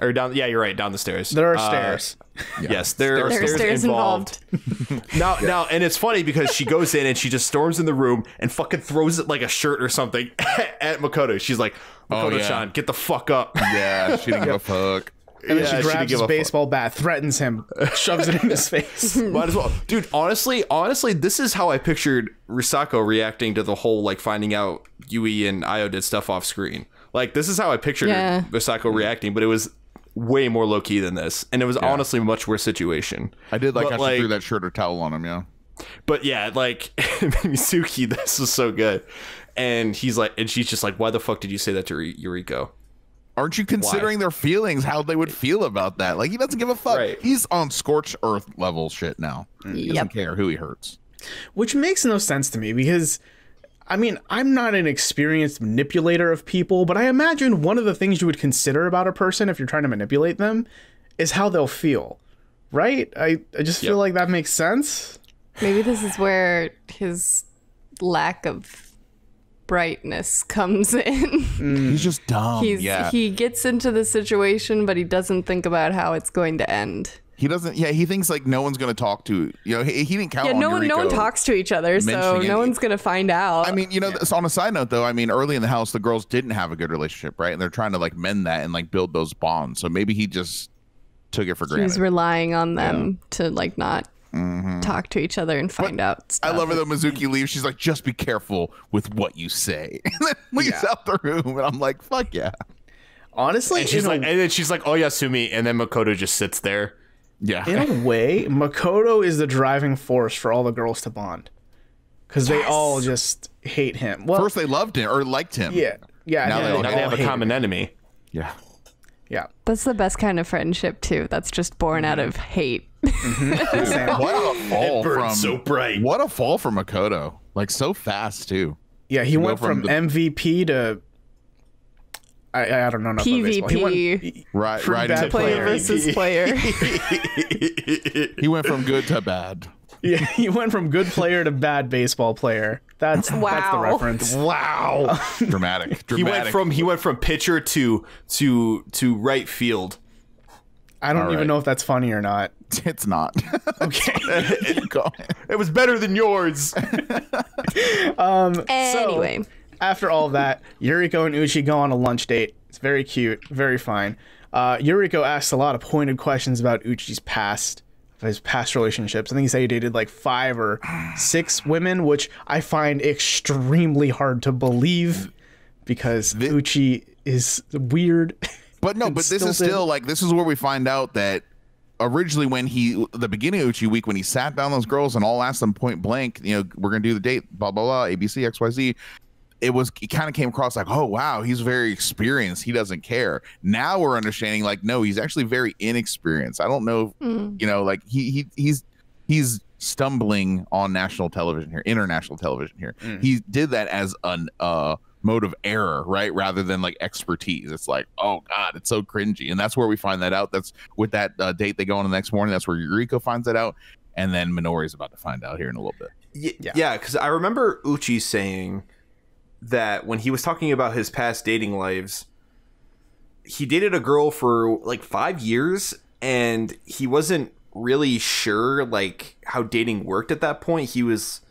Or down. Yeah, you're right. Down the stairs. There are stairs. Yeah. Yes, there are stairs involved. now, and it's funny because she goes in and she just storms in the room and fucking throws it like a shirt or something at Makoto. She's like, Makoto-chan, get the fuck up. Yeah, she didn't give a fuck. And then she grabs his baseball bat, threatens him, shoves it in his face. Might as well. Dude, honestly, this is how I pictured Risako reacting to the whole, like, finding out Yui and Ayo did stuff off screen. Like, this is how I pictured Risako reacting, but it was way more low-key than this. And it was honestly a much worse situation. I did like how she threw that shirt or towel on him, yeah. But yeah, like, Mizuki, this was so good. And he's like, and she's just like, why the fuck did you say that to Yuriko? Aren't you considering their feelings, how they would feel about that? Like, he doesn't give a fuck. Right. He's on scorched earth level shit now. He doesn't care who he hurts. Which makes no sense to me because, I mean, I'm not an experienced manipulator of people, but I imagine one of the things you would consider about a person if you're trying to manipulate them is how they'll feel, right? I just feel like that makes sense. Maybe this is where his lack of brightness comes in. He's just dumb. He gets into the situation, but he doesn't think about how it's going to end. He doesn't. Yeah, he thinks like no one's going to talk to. He didn't count. Yeah, on no one talks to each other, so no one's going to find out. I mean, on a side note though, I mean, early in the house, the girls didn't have a good relationship, right? And they're trying to like mend that and like build those bonds. So maybe he just took it for granted. He's raying on them to like not talk to each other and find out stuff. I love her though. Mizuki leaves. She's like, just be careful with what you say, and then leaves out the room. And I'm like, fuck yeah. Honestly, and then she's like, oh yeah, Sumi, and then Makoto just sits there. Yeah. In a way, Makoto is the driving force for all the girls to bond because they all just hate him. Well, first they loved him or liked him. Yeah. Now they have a common enemy. Yeah. Yeah. That's the best kind of friendship too. That's just born out of hate. What a fall from so bright. What a fall from Makoto. Like so fast too. Yeah, he went from MVP to I don't know. PvP. Right into player versus player. He went from good to bad. Yeah, he went from good player to bad baseball player. That's the reference. Wow. Dramatic. He went from pitcher to right field. I don't even know if that's funny or not. It's not. Okay. It was better than yours. Anyway. So, after all of that, Yuriko and Uchi go on a lunch date. It's very cute, very fine. Yuriko asks a lot of pointed questions about Uchi's past, his past relationships. I think he said he dated like 5 or 6 women, which I find extremely hard to believe because Uchi is weird. But no, but this is still like, this is where we find out that originally when the beginning of Uchi week, when he sat down those girls and all asked them point blank, we're going to do the date, blah, blah, blah, ABC, XYZ. It kind of came across like, oh, wow, he's very experienced. He doesn't care. Now we're understanding like, no, he's actually very inexperienced. I don't know, like he's stumbling on national television here, international television here. He did that as an mode of error, right? Rather than like expertise. It's like, oh God, it's so cringy. And that's where we find that out. That's with that date they go on the next morning. That's where Yuriko finds that out. And then Minori's about to find out here in a little bit. Yeah, because I remember Uchi saying that when he was talking about his past dating lives, he dated a girl for like 5 years, and he wasn't really sure like how dating worked at that point. He was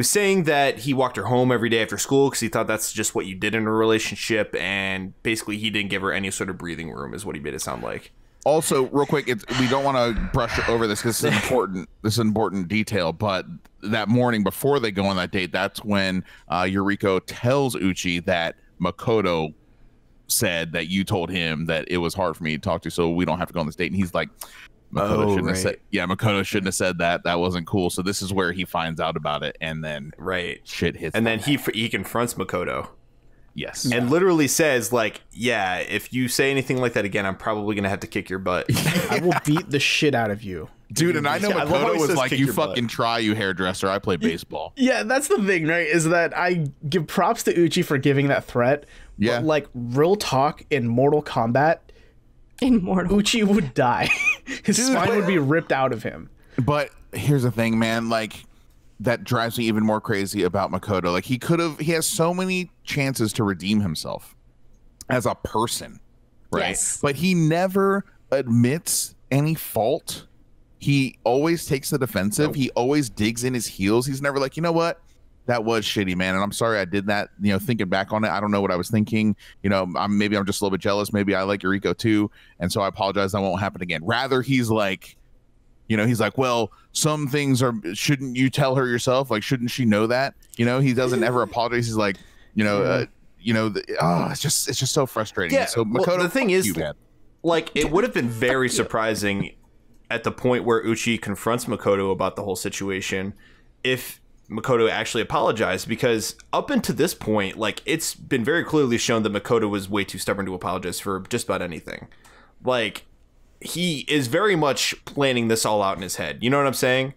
saying that he walked her home every day after school because he thought that's just what you did in a relationship, and basically he didn't give her any sort of breathing room, is what he made it sound like. Also, real quick, we don't want to brush over this because this is important. This is an important detail. But that morning before they go on that date, that's when Yuriko tells Uchi that Makoto said that you told him that it was hard for me to talk to, so we don't have to go on this date. And he's like, Makoto shouldn't have said. Yeah, Makoto shouldn't have said that. That wasn't cool. So this is where he finds out about it, and then shit hits. And then he confronts Makoto. Yes. And literally says, like, yeah, if you say anything like that again, I'm probably going to have to kick your butt. I will beat the shit out of you. Dude, and I know Makoto was like, you fucking try, you hairdresser. I play baseball. Yeah, that's the thing, right? Is that I give props to Uchi for giving that threat. Yeah. But, like, real talk in Mortal Kombat, Uchi would die. His spine would be ripped out of him. But here's the thing, man. Like, that drives me even more crazy about Makoto. Like, he has so many chances to redeem himself as a person, right? Yes. But he never admits any fault. He always takes the defensive. He always digs in his heels. He's never like, you know what? That was shitty, man. And I'm sorry I did that. You know, thinking back on it, I don't know what I was thinking. You know, maybe I'm just a little bit jealous. Maybe I like Yuriko too. And so I apologize. That won't happen again. Rather, he's like, you know, he's like, well, some things shouldn't you tell her yourself? Like, shouldn't she know that? You know, he doesn't ever apologize. He's like, it's just so frustrating. Yeah. So Makoto, the thing is, man. like, it would have been very surprising at the point where Uchi confronts Makoto about the whole situation if Makoto actually apologized, because up until this point, like, it's been very clearly shown that Makoto was way too stubborn to apologize for just about anything. Like, he is very much planning this all out in his head. You know what I'm saying?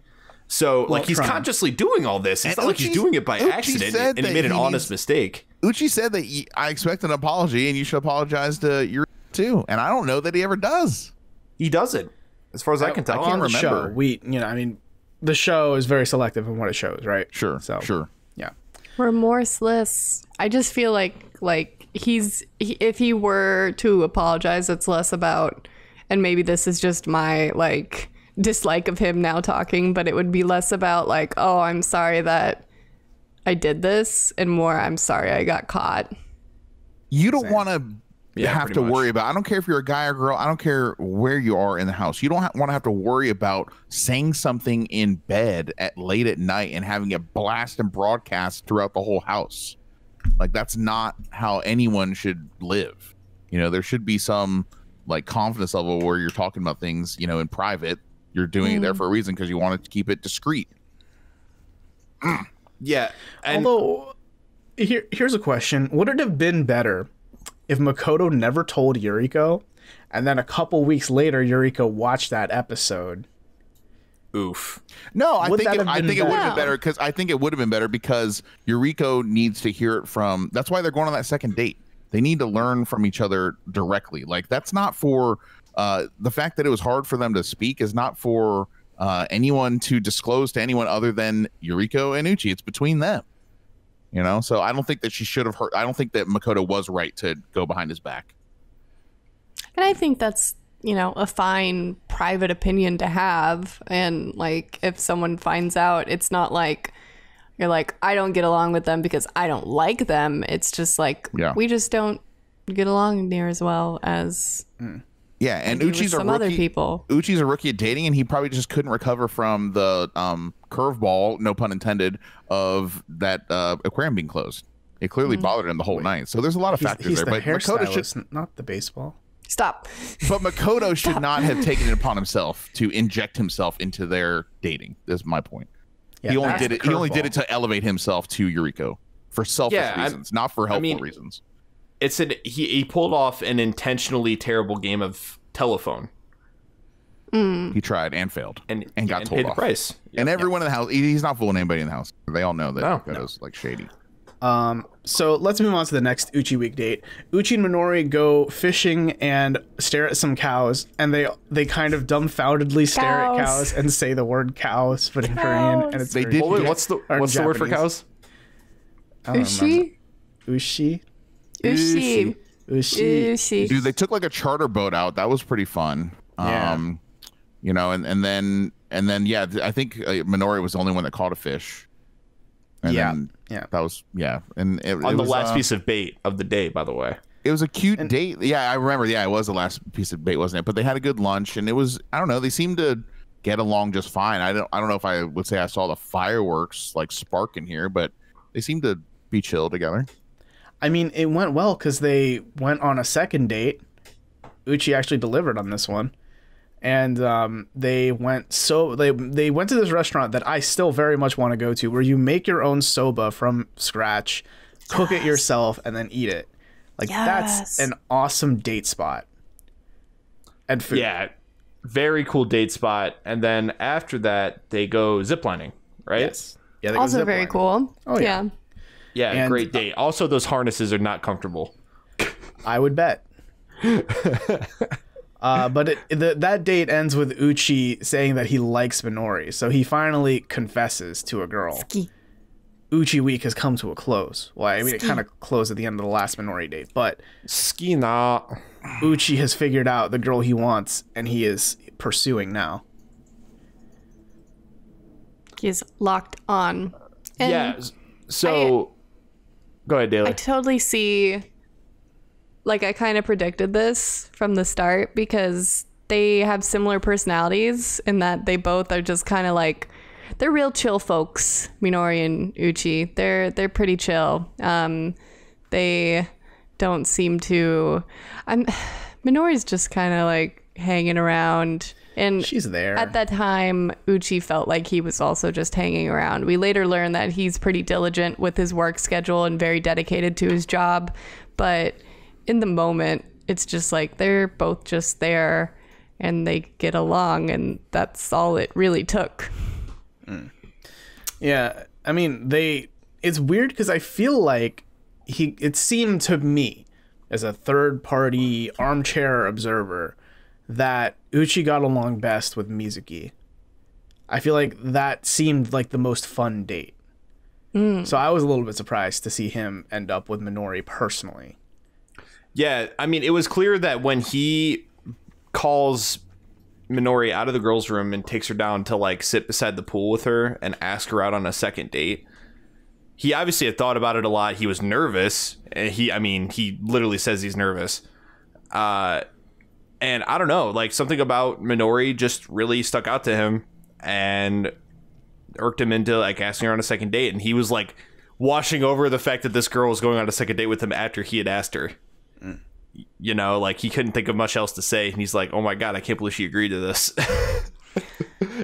So, like, he's consciously doing all this. It's not like he's doing it by accident, and he made an honest mistake. Uchi said that I expect an apology, and you should apologize to your too. And I don't know that he ever does. He doesn't, as far as I can tell. I can't remember. The show is very selective in what it shows, right? Sure. Yeah. Remorseless. I just feel like if he were to apologize, it's less about, and maybe this is just my like dislike of him now talking, but it would be less about like, oh, I'm sorry that I did this, and more, I'm sorry I got caught. You don't want to have to worry about, I don't care if you're a guy or girl, I don't care where you are in the house. You don't want to have to worry about saying something in bed late at night and having it blast and broadcast throughout the whole house. Like, that's not how anyone should live. You know, there should be some like confidence level where you're talking about things, you know, in private. You're doing it there for a reason, because you want to keep it discreet. Yeah. Although, here's a question. Would it have been better if Makoto never told Yuriko, and then a couple weeks later Yuriko watched that episode? Oof. No, I think it would have been better, because I think it would have been better because Yuriko needs to hear it from. That's why they're going on that second date. They need to learn from each other directly. Like, that's not for the fact that it was hard for them to speak is not for anyone to disclose to anyone other than Yuriko and Uchi. It's between them. You know, so I don't think that she should have heard. I don't think that Makoto was right to go behind his back. And I think that's, you know, a fine private opinion to have. And like, if someone finds out, it's not like you're like, I don't get along with them because I don't like them. It's just like, we just don't get along near as well as Yeah, and Uchi's other people. Uchi's a rookie at dating, and he probably just couldn't recover from the curveball, no pun intended, of that aquarium being closed. It clearly bothered him the whole night. So there's a lot of factors he's there. The But Makoto should not the baseball. Stop. But Makoto should not have taken it upon himself to inject himself into their dating. That's my point. Yeah, he only did it. He only did it to elevate himself to Yuriko for selfish reasons, not for helpful reasons. It's he pulled off an intentionally terrible game of telephone. He tried and failed and got told paid off. The price. And everyone in the house, he's not fooling anybody in the house. They all know that Makoto's like shady. So let's move on to the next Uchi week date. Uchi and Minori go fishing and stare at some cows, and they kind of dumbfoundedly stare at cows and say the word cows, but in Korean, and it's what's the word for cows? Ushi? Ushi. Ushi. Uchi. Dude, they took like a charter boat out. That was pretty fun. Yeah. You know, and then yeah, I think Minori was the only one that caught a fish. And Yeah. then Yeah. that was and it On the was, last piece of bait of the day, by the way. it was a cute date. Yeah, I remember. Yeah, it was the last piece of bait, wasn't it? But they had a good lunch, and it was, I don't know, they seemed to get along just fine. I don't know if I would say I saw the fireworks like spark in here, but they seemed to be chill together. I mean, it went well because they went on a second date. Uchi actually delivered on this one. And they went they went to this restaurant that I still very much want to go to, where you make your own soba from scratch, cook it yourself, and then eat it. Like that's an awesome date spot. And food. Yeah, very cool date spot. And then after that, they go ziplining, right? Yes. Yeah. They go Also zip very lining. cool. Oh, yeah. Yeah, And- great date. Also, those harnesses are not comfortable. I would bet. But that date ends with Uchi saying that he likes Minori, so he finally confesses to a girl. Uchi week has come to a close. Well, I mean, it kind of closed at the end of the last Minori date, but Skina. Uchi has figured out the girl he wants, and he is pursuing now. He's locked on. And Yeah. So, go ahead, Daly. I totally see, like, I kind of predicted this from the start because they have similar personalities in that they both are just kind of like, they're real chill folks, Minori and Uchi. They're pretty chill. They don't seem to, Minori's just kind of like hanging around. And She's there. at that time, Uchi felt like he was also just hanging around. We later learned that he's pretty diligent with his work schedule and very dedicated to his job. But in the moment, it's just like they're both just there and they get along, and that's all it really took. Yeah, I mean, it's weird because I feel like it seemed to me as a third-party armchair observer that Uchi got along best with Mizuki. I feel like that seemed like the most fun date. So I was a little bit surprised to see him end up with Minori personally. Yeah, I mean, it was clear that when he calls Minori out of the girls' room and takes her down to like sit beside the pool with her and ask her out on a second date, he obviously had thought about it a lot. He was nervous. And he literally says he's nervous. And I don't know, like something about Minori just really stuck out to him and irked him into like asking her on a second date. And he was like washing over the fact that this girl was going on a second date with him after he had asked her. You know, like he couldn't think of much else to say. And he's like, oh my God, I can't believe she agreed to this.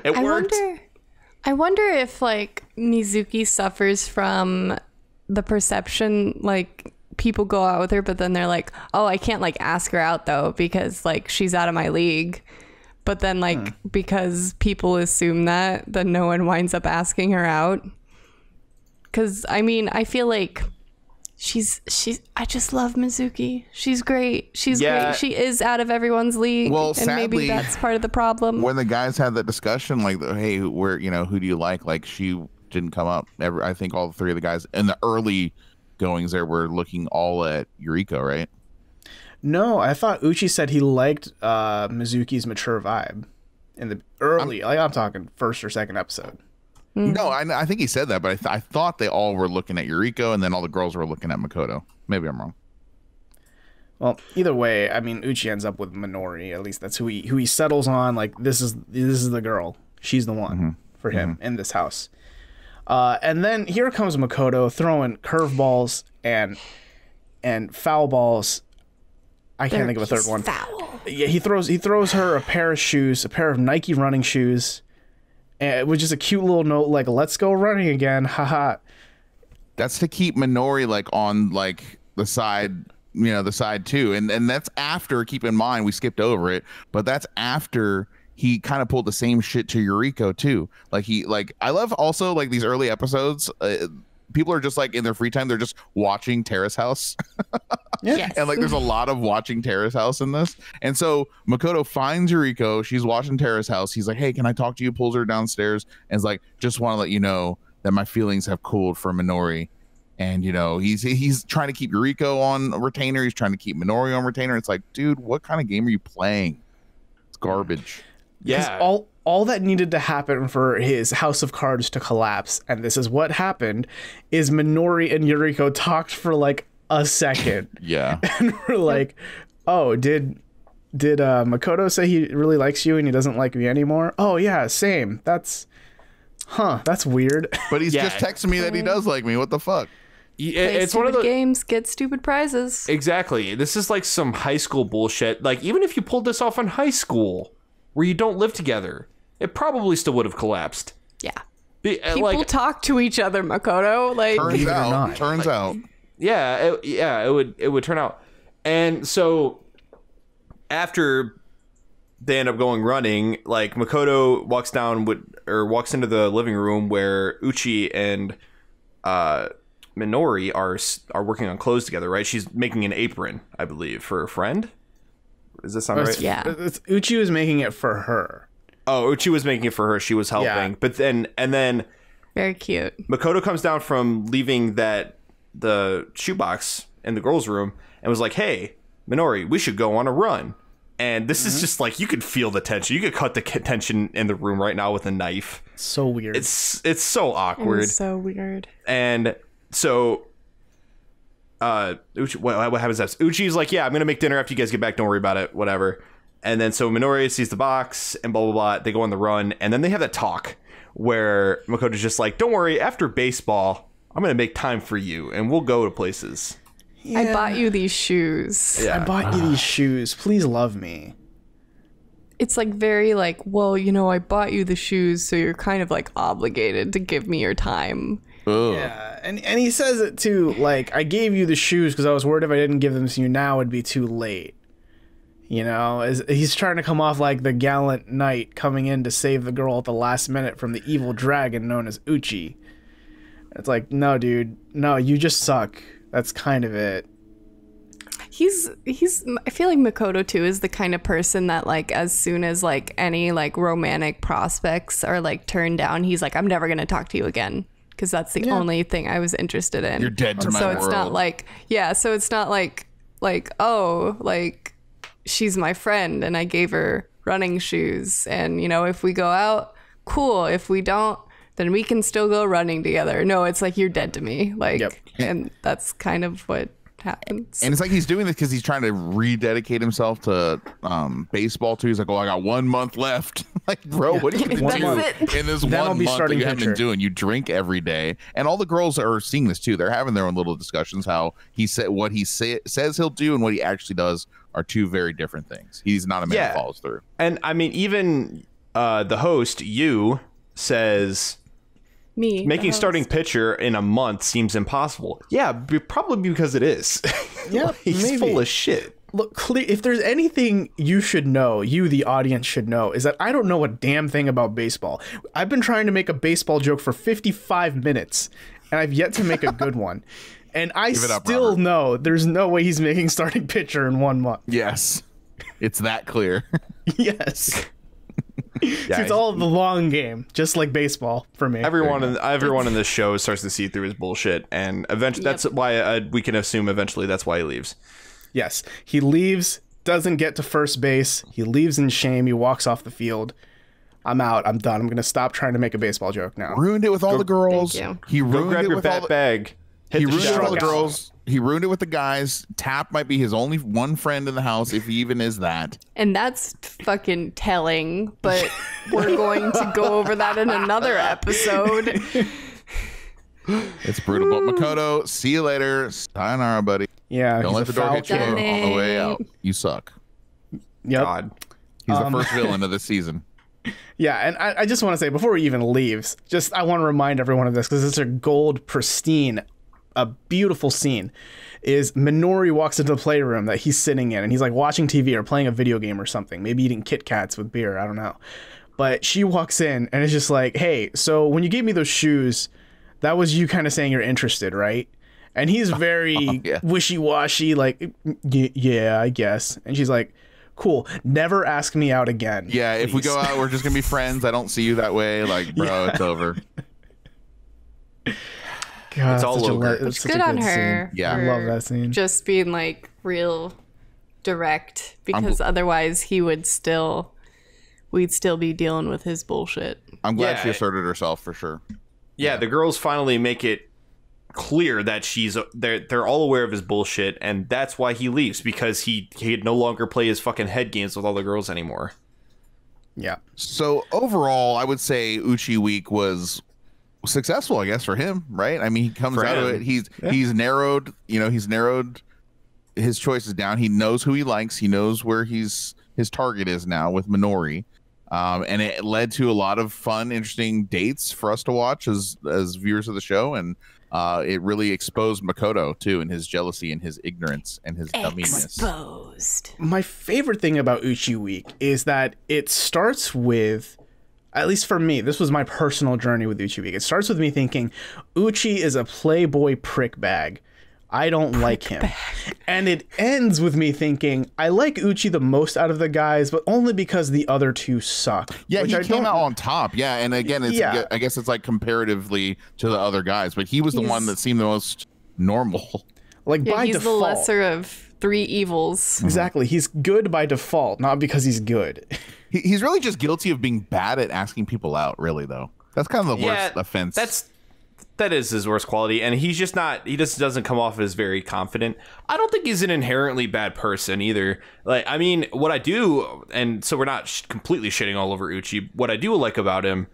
It worked. I wonder if like Mizuki suffers from the perception like people go out with her, but then they're like, oh, I can't like ask her out though because like she's out of my league. But then like because people assume that, then no one winds up asking her out. Because I mean, I feel like I just love Mizuki. She's great. She's great. She is out of everyone's league. Well, and sadly, maybe that's part of the problem. When the guys had that discussion, like, hey, who do you like she didn't come up. I think all three of the guys in the early goings there were looking all at Yuriko, right? No, I thought Uchi said he liked Mizuki's mature vibe in the early, I'm talking first or second episode. No, I think he said that, but I thought they all were looking at Yuriko, and then all the girls were looking at Makoto. Maybe I'm wrong. Well, either way, I mean, Uchi ends up with Minori. At least that's who he settles on. Like this is the girl. She's the one for him in this house. And then here comes Makoto throwing curveballs and foul balls. I can't think of a third one. Foul. Yeah, he throws her a pair of shoes, a pair of Nike running shoes, with just a cute little note like "Let's go running again." Haha. That's to keep Minori like on like the side, the side too, and that's after. Keep in mind we skipped over it, but that's after he kind of pulled the same shit to Yuriko too. I love also like these early episodes. People are just like in their free time, they're just watching Terrace House. Yes. And like there's a lot of watching Terrace House in this. And so Makoto finds Yuriko, she's watching Terrace House. He's like, hey, can I talk to you? Pulls her downstairs and is like, just want to let you know that my feelings have cooled for Minori. And he's trying to keep Yuriko on a retainer. He's trying to keep Minori on retainer. It's like, dude, what kind of game are you playing? It's garbage. Yeah. All that needed to happen for his house of cards to collapse, and this is what happened, is Minori and Yuriko talked for like a second. Yeah. And we're like, oh, did Makoto say he really likes you and he doesn't like me anymore? Oh yeah, same. That's weird. But he's just texting me that he does like me. What the fuck? It's one of the games, get stupid prizes. Exactly. This is like some high school bullshit. Like, even if you pulled this off in high school where you don't live together, it probably still would have collapsed. Yeah. People talk to each other, Makoto. Like, turns out. Yeah, it would turn out. And so after they end up going running, like, Makoto walks into the living room where Uchi and Minori are working on clothes together, right? She's making an apron, I believe, for a friend. Does that sound right? Yeah. Uchi was making it for her. Oh, Uchi was making it for her. She was helping. Yeah. But then very cute. Makoto comes down from leaving the shoebox in the girls' room and was like, "Hey, Minori, we should go on a run." And this is just like, you could feel the tension. You could cut the tension in the room right now with a knife. So weird. It's so awkward. It's so weird. And so Uchi, what happens next? Uchi's like, yeah, I'm gonna make dinner after you guys get back, don't worry about it, whatever. And then so Minori sees the box and blah blah blah, they go on the run, and then they have that talk where Makoto's just like, don't worry, after baseball I'm gonna make time for you and we'll go to places. Yeah. I bought you these shoes. Yeah. I bought you these shoes, please love me. It's like very like, well, I bought you the shoes, so you're kind of like obligated to give me your time. Ugh. Yeah, and he says it too, like, I gave you the shoes because I was worried if I didn't give them to you now it'd be too late. He's trying to come off like the gallant knight coming in to save the girl at the last minute from the evil dragon known as Uchi. It's like, no, dude, no, you just suck. That's kind of it. I feel like Makoto too is the kind of person that, like, as soon as like any like romantic prospects are like turned down, he's like, I'm never gonna talk to you again. Because that's the only thing I was interested in. You're dead to my world. So it's not like, so it's not like, oh, like, she's my friend and I gave her running shoes. And, if we go out, cool. If we don't, then we can still go running together. No, it's like, you're dead to me. Like, and that's kind of what happens. And it's like he's doing this because he's trying to rededicate himself to baseball too. He's like, I got 1 month left. Like, bro, what are you gonna do in this 1 month that you haven't been doing? You drink every day, and all the girls are seeing this too. They're having their own little discussions. How he said what he says he'll do and what he actually does are two very different things. He's not a man that follows through. And I mean, even the host, says, making starting pitcher in a month seems impossible. Yeah, probably because it is. Yeah, he's full of shit. Look, if there's anything you should know, you, the audience, should know, is that I don't know a damn thing about baseball. I've been trying to make a baseball joke for 55 minutes, and I've yet to make a good one. And I still know there's no way he's making starting pitcher in 1 month. Yes, it's that clear. Yes. It's all the long game, just like baseball for me. Everyone in this show starts to see through his bullshit, and eventually that's why we can assume eventually that's why he leaves. Yes, he leaves, doesn't get to first base. He leaves in shame. He walks off the field. I'm out. I'm done. I'm gonna stop trying to make a baseball joke now. Ruined it with all the girls. He ruined it with all the bag. He ruined it with all the girls. He ruined it with the guys. Tap might be his only one friend in the house, if he even is that. And that's fucking telling, but we're going to go over that in another episode. It's brutal. But Makoto, see you later. Sayonara, buddy. Yeah. Don't let the door hit you on the way out. You suck. Yep. God. He's the first villain of this season. Yeah, and I just want to say, before he even leaves, I want to remind everyone of this, because it's a gold, pristine, a beautiful scene, is Minori walks into the playroom that he's sitting in, and he's like watching TV or playing a video game or something, maybe eating Kit Kats with beer, I don't know. But she walks in, and it's just like, hey, so when you gave me those shoes, that was you kind of saying you're interested, right? And he's very wishy-washy, like, yeah, I guess. And she's like, cool, never ask me out again. Yeah, please. If we go out, we're just going to be friends. I don't see you that way. Like, bro, it's over. God, It's all such a ogre. it's such Good a on good her. Scene. Yeah. I for love that scene. Just being like real direct, because otherwise we'd still be dealing with his bullshit. I'm glad Yeah. she asserted herself for sure. Yeah, the girls finally make it clear that they're all aware of his bullshit, and that's why he leaves, because he'd no longer play his fucking head games with all the girls anymore. Yeah. So overall, I would say Uchi Week was successful, I guess, for him, right? I mean, he comes For out of him. it. He's narrowed, he's narrowed his choices down. He knows who he likes. He knows where his target is now with Minori. And it led to a lot of fun, interesting dates for us to watch as viewers of the show. And it really exposed Makoto too, and his jealousy and his ignorance and his dumminess. Exposed. My favorite thing about Uchi Week is that it starts with, at least for me, this was my personal journey with Uchi Week. It starts with me thinking, Uchi is a playboy prick bag. I don't like him. And it ends with me thinking, I like Uchi the most out of the guys, but only because the other two suck. Yeah, which he I came don't- out on top. Yeah, and again, I guess it's like comparatively to the other guys, but he was the one that seemed the most normal. Like Yeah, by he's default. the lesser of three evils. Exactly. He's good by default, not because he's good. He's really just guilty of being bad at asking people out, really, though. That's kind of the worst offense. That is his worst quality, and he just doesn't come off as very confident. I don't think he's an inherently bad person either. Like, I mean, what I do, and so we're not completely shitting all over Uchi, what I do like about him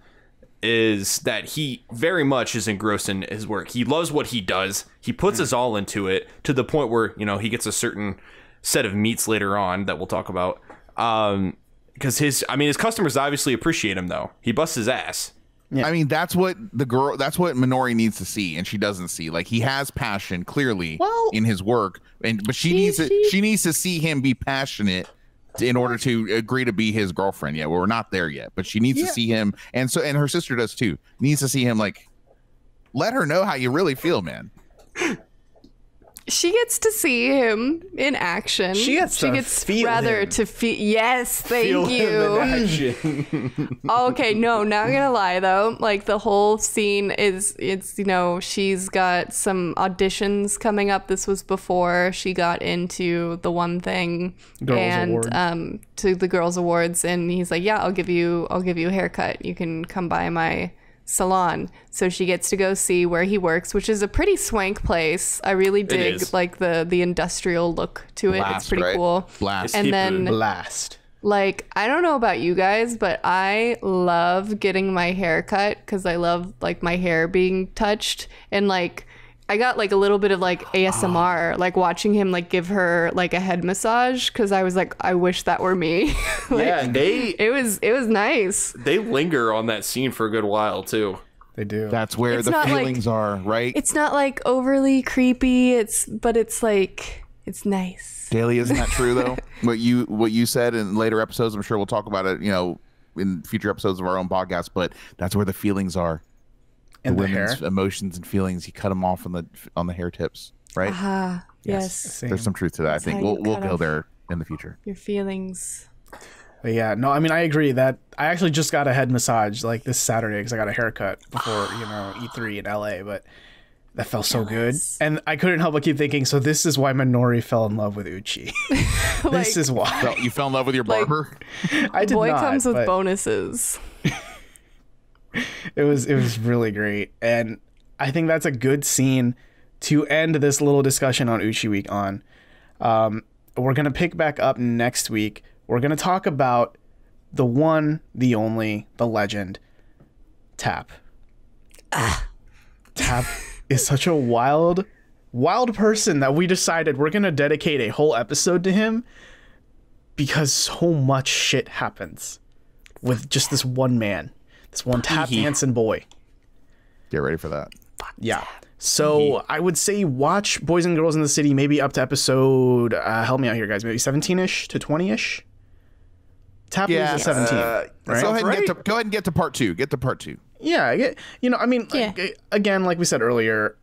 is that he very much is engrossed in his work. He loves what he does. He puts his all into it, to the point where, he gets a certain set of meats later on that we'll talk about. Because his customers obviously appreciate him, though. He busts his ass. I mean, that's what Minori needs to see, and she doesn't see. Like, he has passion clearly in his work, but she needs to see him be passionate in order to agree to be his girlfriend. Yeah, well, we're not there yet, but she needs to see him, and her sister does too. Needs to see him, like, let her know how you really feel, man. She gets to see him in action. She gets feel rather him. to feel. Yes, thank Feel you. him in action. Okay, no, not gonna lie though. Like, the whole scene it's she's got some auditions coming up. This was before she got into the One Thing Girls and to the Girls Awards, and he's like, yeah, I'll give you a haircut. You can come by my salon. So she gets to go see where he works, which is a pretty swank place. I really dig is. like the industrial look to it. Blast, It's pretty right? cool. Blast. And It's then Blast. like, I don't know about you guys, but I love getting my hair cut because I love like my hair being touched, and like I got like a little bit of like ASMR, like watching him like give her like a head massage, because I was like, I wish that were me. Like, Yeah, it was nice. they linger on that scene for a good while too. They do. That's where It's the not like- feelings are, right? It's not like overly creepy. But it's like, it's nice. Daily, isn't that true though? what you said in later episodes, I'm sure we'll talk about it, in future episodes of our own podcast, but that's where the feelings are. In the women's hair. emotions and feelings. You cut them off on the hair tips, right? Ah, yes. Same. There's some truth to that. I think how you we'll cut go off there in the future. Your feelings. But yeah, no, I mean, I agree that I actually just got a head massage like this Saturday because I got a haircut before, E3 in LA, but that felt so good. And I couldn't help but keep thinking, so this is why Minori fell in love with Uchi. This is why. You fell in love with your Like- barber? I did Boy not, comes with but bonuses. it was really great. And I think that's a good scene to end this little discussion on Uchi Week on. We're going to pick back up next week. We're going to talk about the one, the only, the legend, Tap. Tap is such a wild person that we decided we're going to dedicate a whole episode to him because so much shit happens with just this one man, this one tap dancing boy. Get ready for that. Yeah. So I would say watch Boys and Girls in the City, maybe up to episode, help me out here, guys, maybe 17-ish to 20-ish. Tap Yeah. leaves at 17, right? Go ahead and get to part two. Get to part two. Yeah, I mean, again, like we said earlier,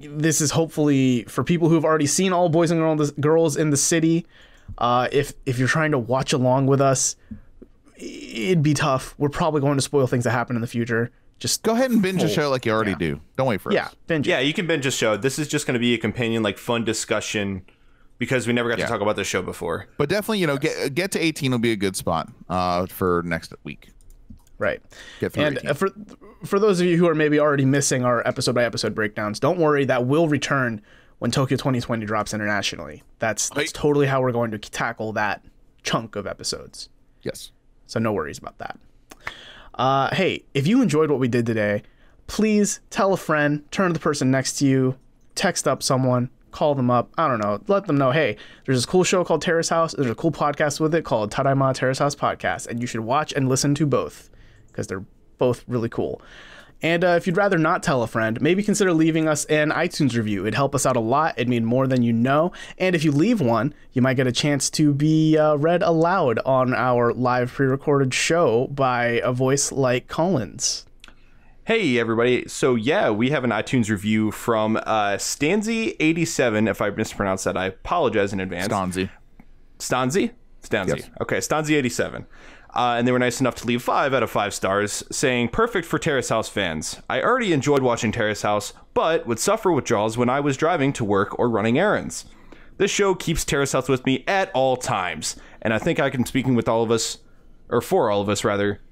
this is hopefully for people who've already seen all Boys and Girls in the City. If you're trying to watch along with us, it'd be tough. We're probably going to spoil things that happen in the future. just Go ahead and binge a full- show like you already yeah. do. Don't wait for Yeah, us. binge. it. Yeah, you can binge a show. This is just going to be a companion, like fun discussion because we never got to talk about this show before. But definitely, get to 18 will be a good spot for next week. Right. Get through And 18. for those of you who are maybe already missing our episode by episode breakdowns, don't worry, that will return when Tokyo 2020 drops internationally. That's totally how we're going to tackle that chunk of episodes. Yes. So no worries about that. Hey, if you enjoyed what we did today, please tell a friend, turn to the person next to you, text up someone, call them up. I don't know. Let them know, hey, there's this cool show called Terrace House. There's a cool podcast with it called Tadaima Terrace House Podcast, and you should watch and listen to both because they're both really cool. And if you'd rather not tell a friend, maybe consider leaving us an iTunes review. It'd help us out a lot. It'd mean more than you know. And if you leave one, you might get a chance to be read aloud on our live pre-recorded show by a voice like Collins. Hey, everybody. So, yeah, we have an iTunes review from Stanzy87. If I mispronounced that, I apologize in advance. Stanzi. Stanzi? Stanzi. Yes. Okay, Stanzy87. And they were nice enough to leave 5 out of 5 stars, saying, perfect for Terrace House fans. I already enjoyed watching Terrace House, but would suffer withdrawals when I was driving to work or running errands. This show keeps Terrace House with me at all times, and I think I can speaking with all of us, or for all of us rather,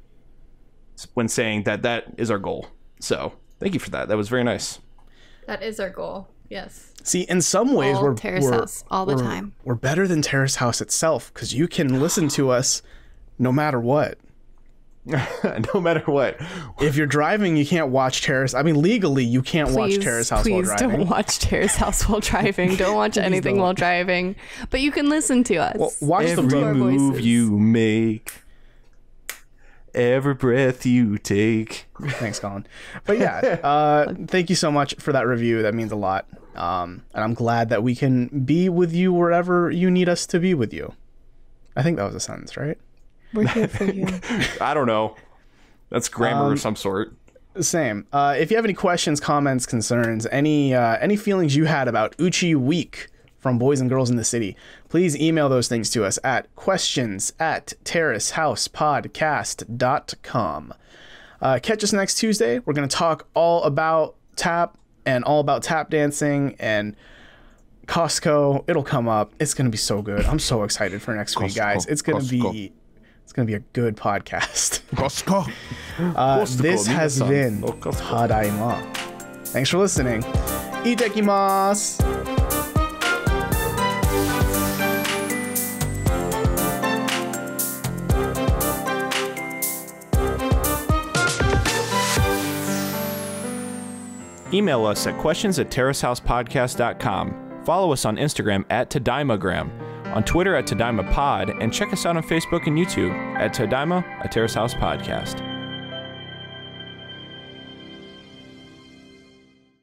when saying that that is our goal. So, thank you for that. That was very nice. That is our goal. Yes. See, in some ways, All Terrace House, all the time. We're better than Terrace House itself because you can listen to us no matter what. No matter what. If you're driving, you can't watch Terrace. I mean, legally, you can't watch Terrace House while Please driving. don't watch Terrace House while driving. Don't watch anything while driving. But you can listen to us. Well, watch Every the our move voices. you make, every breath you take. Thanks, Colin. But yeah, thank you so much for that review. That means a lot. And I'm glad that we can be with you wherever you need us to be with you. I think that was a sentence, right? We're here for you. I don't know. That's grammar of some sort. Same. If you have any questions, comments, concerns, any feelings you had about Uchi Week from Boys and Girls in the City, please email those things to us at questions@terracehousepodcast.com. Catch us next Tuesday. We're going to talk all about tap and all about tap dancing and Costco. It'll come up. It's going to be so good. I'm so excited for next week, guys. It's going to be a good podcast. Costco. This has been Tadaima. Thanks for listening. Itekimasu. Email us at questions@terracehousepodcast.com. Follow us on Instagram @Tadaimagram, on Twitter @TadaimaPod, and check us out on Facebook and YouTube @Tadaima, a Terrace House Podcast.